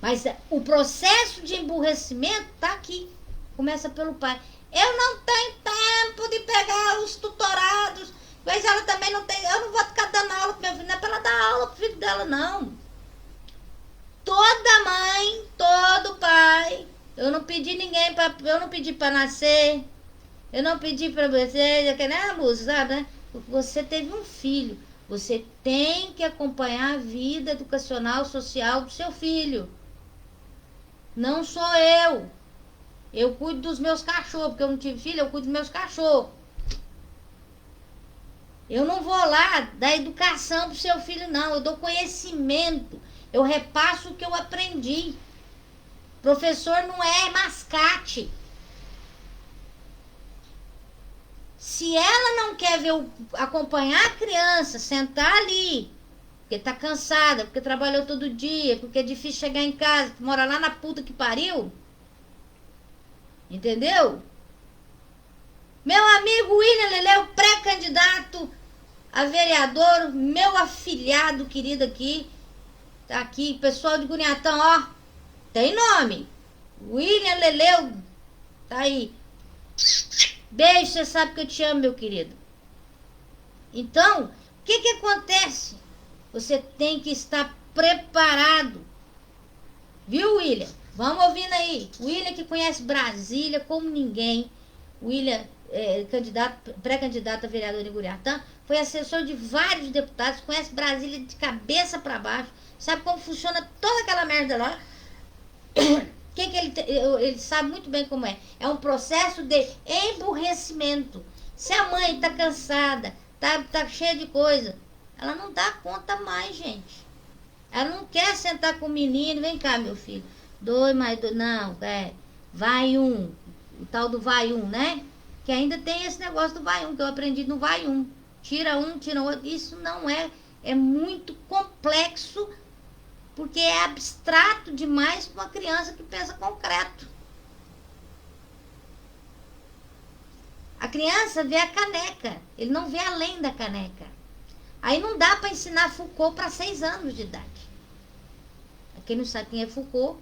Mas o processo de emburrecimento está aqui. Começa pelo pai. Eu não tenho tempo de pegar os tutorados. Mas ela também não tem. Eu não vou ficar dando aula pro meu filho. Não é para ela dar aula pro filho dela, não. Toda mãe, todo pai. Eu não pedi para nascer. Eu não pedi para você, que nem a música, sabe, né? Você teve um filho. Você tem que acompanhar a vida educacional, social do seu filho. Não sou eu. Eu cuido dos meus cachorros, porque eu não tive filho, eu cuido dos meus cachorros. Eu não vou lá dar educação pro seu filho, não. Eu dou conhecimento. Eu repasso o que eu aprendi. Professor não é mascate. Se ela não quer acompanhar a criança, sentar ali, porque tá cansada, porque trabalhou todo dia, porque é difícil chegar em casa, mora lá na puta que pariu. Entendeu? Meu amigo William Leleu, pré-candidato a vereador, meu afilhado querido aqui, tá aqui, pessoal de Guniatão, ó, tem nome. William Leleu, tá aí. Beijo, você sabe que eu te amo, meu querido. Então, o que acontece? Você tem que estar preparado. Viu, William? Vamos ouvindo aí. William que conhece Brasília como ninguém. William, pré-candidato a vereador em Guriatã, foi assessor de vários deputados, conhece Brasília de cabeça para baixo, sabe como funciona toda aquela merda lá. Ele sabe muito bem como é. É um processo de emburrecimento. Se a mãe está cansada, tá cheia de coisa, ela não dá conta mais, gente. Ela não quer sentar com o menino. Vem cá, meu filho. 2 mais 2. Não, vai um. O tal do vai um, né? Que ainda tem esse negócio do vai um, que eu aprendi no vai um. Tira um, tira outro. Isso não é. É muito complexo. Porque é abstrato demais para uma criança que pensa concreto. A criança vê a caneca, ele não vê além da caneca. Aí não dá para ensinar Foucault para 6 anos de idade. Quem não sabe quem é Foucault,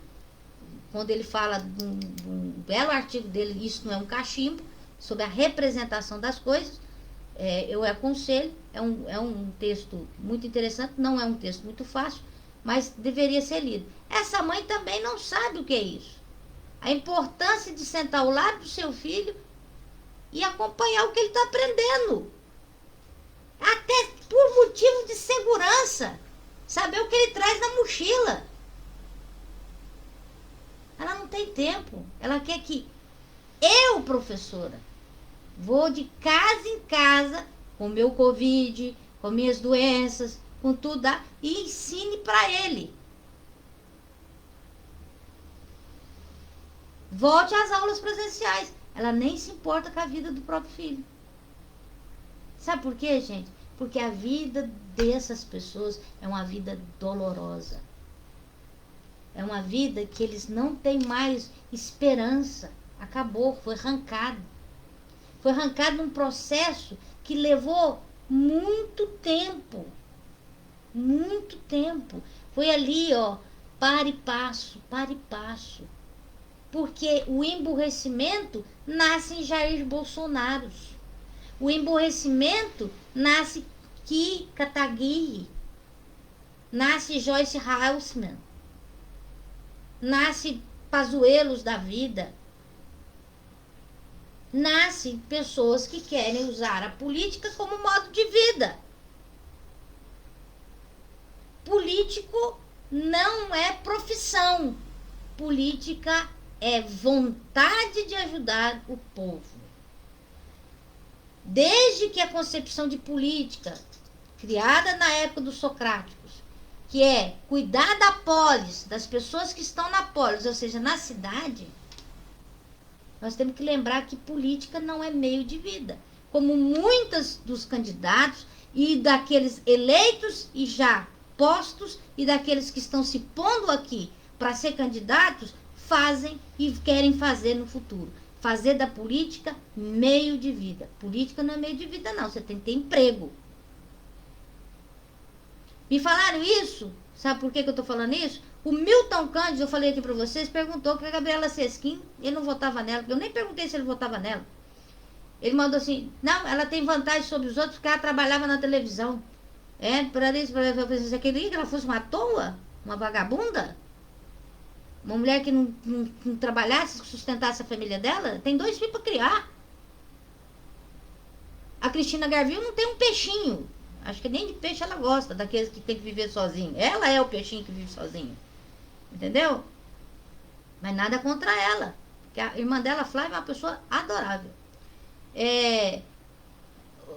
quando ele fala de um belo artigo dele, Isso Não É um Cachimbo, sobre a representação das coisas, eu aconselho, é um texto muito interessante, não é um texto muito fácil, mas deveria ser lido. Essa mãe também não sabe o que é isso. A importância de sentar ao lado do seu filho e acompanhar o que ele está aprendendo. Até por motivo de segurança. Saber o que ele traz na mochila. Ela não tem tempo. Ela quer que eu, professora, vou de casa em casa com meu Covid, com minhas doenças, com tudo, e ensine para ele. Volte às aulas presenciais. Ela nem se importa com a vida do próprio filho. Sabe por quê, gente? Porque a vida dessas pessoas é uma vida dolorosa. É uma vida que eles não têm mais esperança. Acabou, foi arrancado. Foi arrancado num processo que levou muito tempo. Muito tempo. Foi ali, ó, para e passo, para e passo. Porque o emburrecimento nasce em Jair Bolsonaro. O emburrecimento nasce Kim Kataguiri, nasce Joyce Haussmann, nasce Pazuellos da vida, nasce pessoas que querem usar a política como modo de vida. Político não é profissão, política é vontade de ajudar o povo. Desde que a concepção de política, criada na época dos socráticos, que é cuidar da polis, das pessoas que estão na polis, ou seja, na cidade, nós temos que lembrar que política não é meio de vida. Como muitos dos candidatos e daqueles eleitos e já postos e daqueles que estão se pondo aqui para ser candidatos, fazem e querem fazer no futuro. Fazer da política meio de vida. Política não é meio de vida, não. Você tem que ter emprego. Me falaram isso. Sabe por que eu estou falando isso? O Milton Cândido, eu falei aqui para vocês, perguntou que a Gabriela Sesquim, ele não votava nela. Eu nem perguntei se ele votava nela. Ele mandou assim, não, ela tem vantagem sobre os outros porque ela trabalhava na televisão. Para isso, você queria que ela fosse uma toa? Uma vagabunda? Uma mulher que não trabalhasse, sustentasse a família dela, tem 2 filhos para criar. A Cristina Garville não tem um peixinho. Acho que nem de peixe ela gosta, daqueles que tem que viver sozinho. Ela é o peixinho que vive sozinho. Entendeu? Mas nada contra ela. Porque a irmã dela, Flávia, é uma pessoa adorável.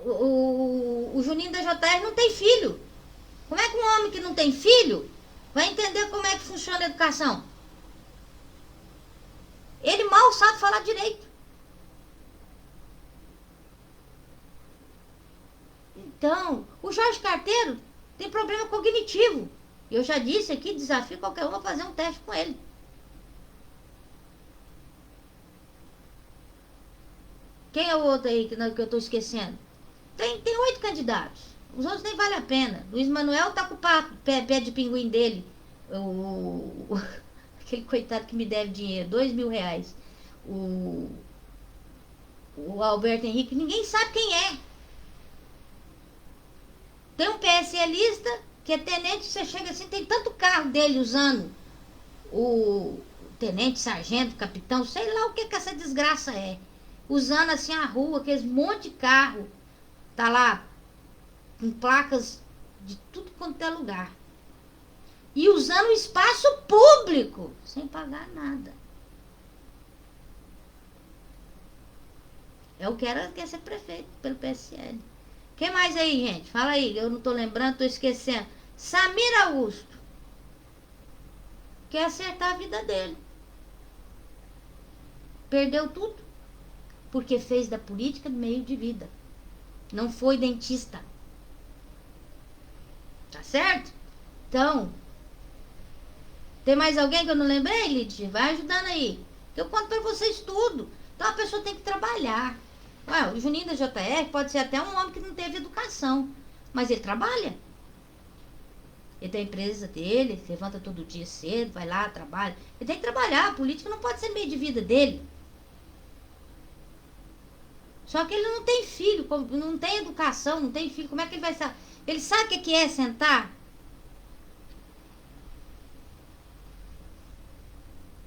O Juninho da JR não tem filho. Como é que um homem que não tem filho vai entender como é que funciona a educação? Ele mal sabe falar direito. Então, o Jorge Carteiro tem problema cognitivo. Eu já disse aqui, desafio qualquer um a fazer um teste com ele. Quem é o outro aí que eu estou esquecendo? Tem 8 candidatos. Os outros nem vale a pena. Luiz Manuel tá com o pé de pinguim dele. Aquele coitado que me deve dinheiro, R$2.000. O Alberto Henrique, ninguém sabe quem é. Tem um PSLista que é tenente, você chega assim, tem tanto carro dele usando o tenente, sargento, capitão, sei lá o que essa desgraça é. Usando assim a rua, aqueles monte de carro, tá lá com placas de tudo quanto é lugar. E usando o espaço público, sem pagar nada. É o que quer ser prefeito pelo PSL. Quem mais aí, gente? Fala aí, eu não tô lembrando, tô esquecendo. Samir Augusto. Quer acertar a vida dele. Perdeu tudo. Porque fez da política meio de vida. Não foi dentista. Tá certo? Então, tem mais alguém que eu não lembrei, Lidia? Vai ajudando aí. Que eu conto pra vocês tudo. Então a pessoa tem que trabalhar. Ué, o Juninho da JR pode ser até um homem que não teve educação. Mas ele trabalha. Ele tem a empresa dele, levanta todo dia cedo, vai lá, trabalha. Ele tem que trabalhar. A política não pode ser meio de vida dele. Só que ele não tem filho, não tem educação, não tem filho. Como é que ele vai saber? Ele sabe o que é sentar?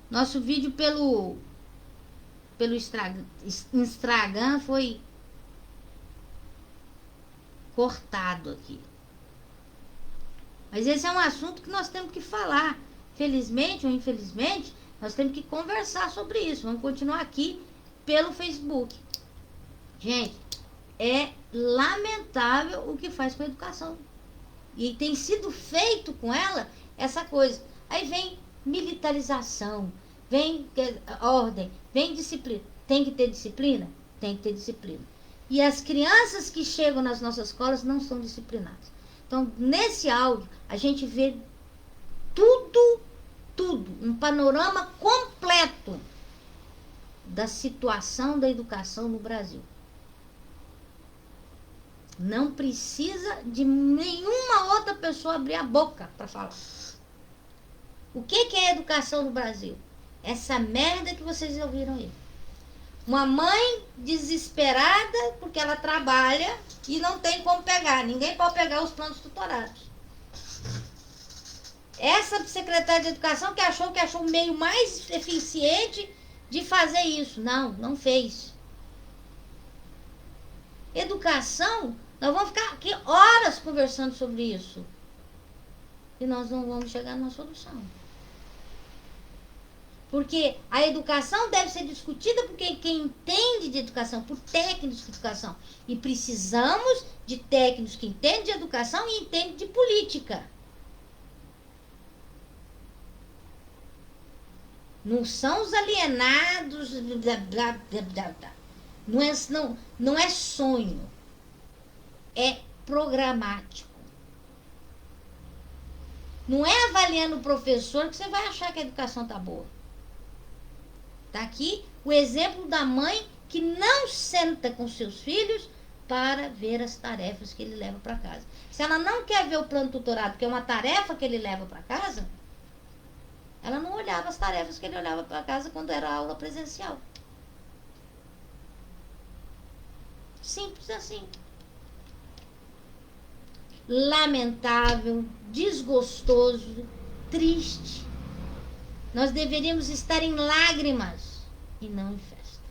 Nosso vídeo pelo Instagram foi cortado aqui. Mas esse é um assunto que nós temos que falar. Felizmente ou infelizmente, nós temos que conversar sobre isso. Vamos continuar aqui pelo Facebook. Gente, é lamentável o que faz com a educação. E tem sido feito com ela essa coisa. Aí vem militarização, vem ordem, vem disciplina. Tem que ter disciplina? Tem que ter disciplina. E as crianças que chegam nas nossas escolas não são disciplinadas. Então, nesse áudio, a gente vê tudo, um panorama completo da situação da educação no Brasil. Não precisa de nenhuma outra pessoa abrir a boca para falar. O que é educação no Brasil? Essa merda que vocês ouviram aí. Uma mãe desesperada porque ela trabalha e não tem como pegar. Ninguém pode pegar os planos tutorados. Essa secretária de educação que achou o meio mais eficiente de fazer isso. Não fez. Educação, nós vamos ficar aqui horas conversando sobre isso. E nós não vamos chegar numa solução. Porque a educação deve ser discutida por quem entende de educação, por técnicos de educação. E precisamos de técnicos que entendem de educação e entendem de política. Não são os alienados, blá, blá, blá, blá. Não é sonho. É programático. Não é avaliando o professor que você vai achar que a educação está boa. Está aqui o exemplo da mãe que não senta com seus filhos para ver as tarefas que ele leva para casa. Se ela não quer ver o plano tutorado, que é uma tarefa que ele leva para casa, ela não olhava as tarefas que ele olhava para casa quando era aula presencial. Simples assim. Lamentável, desgostoso, triste. Nós deveríamos estar em lágrimas e não em festa.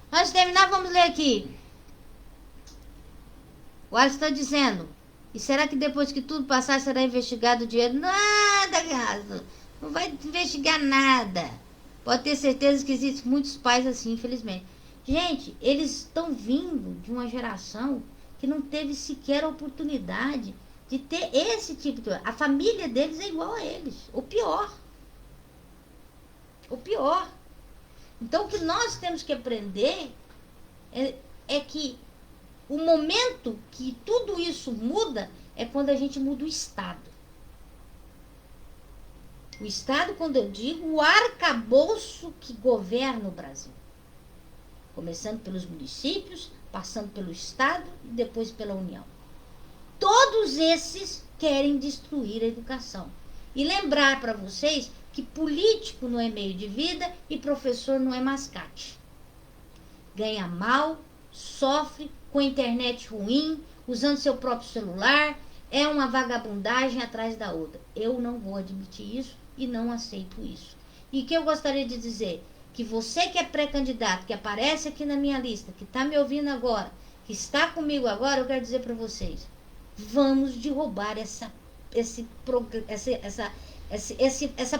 Antes de terminar, vamos ler aqui. O Alisson está dizendo: e será que depois que tudo passar será investigado o dinheiro? Nada, Gato. Não vai investigar nada. Pode ter certeza que existem muitos pais assim, infelizmente. Gente, eles estão vindo de uma geração que não teve sequer a oportunidade de ter esse tipo de... A família deles é igual a eles. Ou pior. Então, o que nós temos que aprender é que o momento que tudo isso muda é quando a gente muda o Estado. O Estado, quando eu digo, o arcabouço que governa o Brasil. Começando pelos municípios, passando pelo Estado e depois pela União. Todos esses querem destruir a educação. E lembrar para vocês que político não é meio de vida e professor não é mascate. Ganha mal, sofre com a internet ruim, usando seu próprio celular, é uma vagabundagem atrás da outra. Eu não vou admitir isso e não aceito isso. E o que eu gostaria de dizer? Que você que é pré-candidato, que aparece aqui na minha lista, que está me ouvindo agora, que está comigo agora, eu quero dizer para vocês, vamos derrubar essa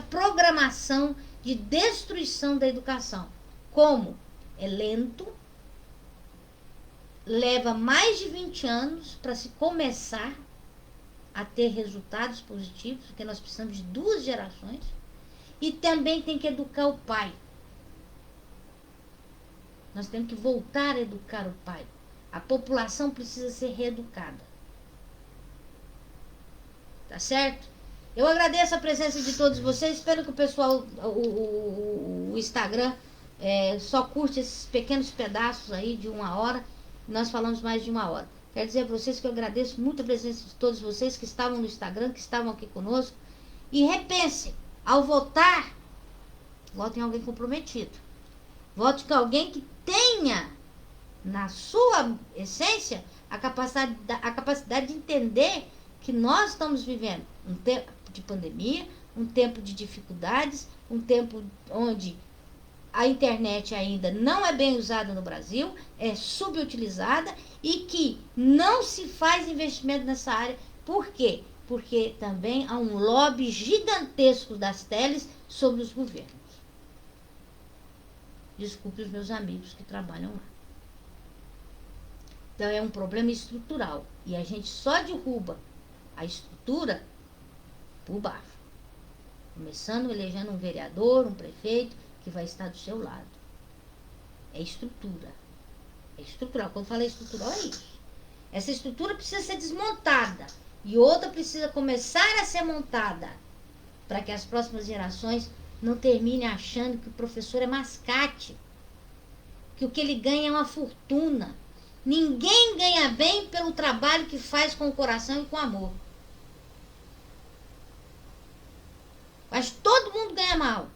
programação de destruição da educação. Como? É lento, leva mais de 20 anos para se começar a ter resultados positivos, porque nós precisamos de 2 gerações, e também tem que educar o pai. Nós temos que voltar a educar o pai. A população precisa ser reeducada. Tá certo? Eu agradeço a presença de todos vocês. Espero que o pessoal, o Instagram, só curte esses pequenos pedaços aí de 1 hora. Nós falamos mais de 1 hora. Quero dizer para vocês que eu agradeço muito a presença de todos vocês que estavam no Instagram, que estavam aqui conosco. E repensem, ao votar, votem em alguém comprometido. Voto com alguém que tenha, na sua essência, a capacidade de entender que nós estamos vivendo um tempo de pandemia, um tempo de dificuldades, um tempo onde a internet ainda não é bem usada no Brasil, é subutilizada e que não se faz investimento nessa área. Por quê? Porque também há um lobby gigantesco das teles sobre os governos. Desculpe os meus amigos que trabalham lá. Então é um problema estrutural e a gente só derruba a estrutura por baixo. Começando elegendo um vereador, um prefeito que vai estar do seu lado. É estrutura. É estrutural. Quando fala estrutural, é isso. Essa estrutura precisa ser desmontada e outra precisa começar a ser montada para que as próximas gerações não terminem achando que o professor é mascate, que o que ele ganha é uma fortuna. Ninguém ganha bem pelo trabalho que faz com o coração e com amor. Mas todo mundo ganha mal.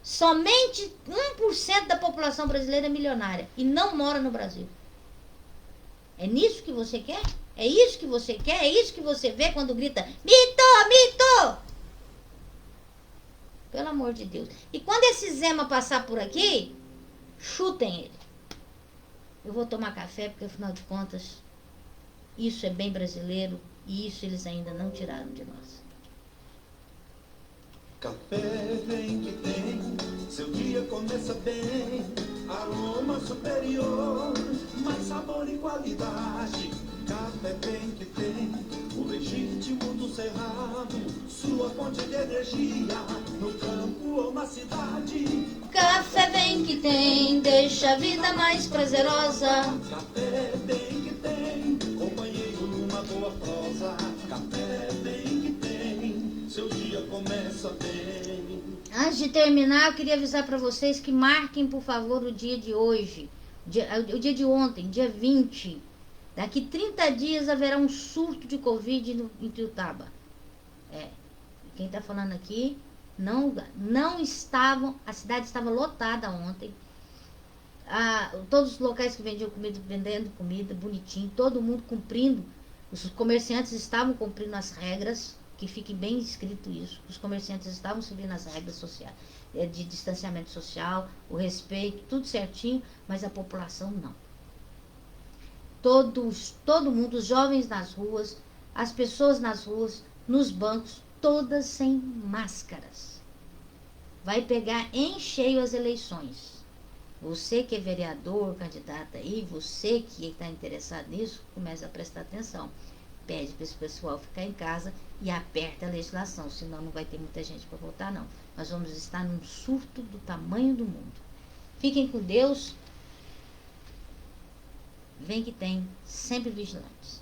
Somente 1% da população brasileira é milionária e não mora no Brasil. É nisso que você quer? É isso que você quer? É isso que você vê quando grita mito, mito? Pelo amor de Deus. E quando esse Zema passar por aqui, chutem ele. Eu vou tomar café porque, afinal de contas, isso é bem brasileiro e isso eles ainda não tiraram de nós. Café vem que tem, seu dia começa bem, aroma superior, mais sabor e qualidade. Café vem que tem, o legítimo do cerrado, sua fonte de energia, no campo ou na cidade. Café vem que tem, deixa a vida mais prazerosa. Café vem que tem, companheiro numa boa prosa. Café vem que tem, seu dia começa bem. Antes de terminar, eu queria avisar para vocês que marquem, por favor, o dia de hoje. O dia de ontem, dia 20. Daqui 30 dias haverá um surto de Covid em Tuiutaba. Quem está falando aqui, não estavam, a cidade estava lotada ontem. Todos os locais que vendiam comida, vendendo comida, bonitinho, todo mundo cumprindo. Os comerciantes estavam cumprindo as regras, que fique bem escrito isso. Os comerciantes estavam seguindo as regras sociais, de distanciamento social, o respeito, tudo certinho, mas a população não. Todo mundo, os jovens nas ruas, as pessoas nas ruas, nos bancos, todas sem máscaras. Vai pegar em cheio as eleições. Você que é vereador, candidato aí, você que está interessado nisso, começa a prestar atenção. Pede para esse pessoal ficar em casa e aperta a legislação, senão não vai ter muita gente para votar, não. Nós vamos estar num surto do tamanho do mundo. Fiquem com Deus. Vem que tem, sempre vigilantes.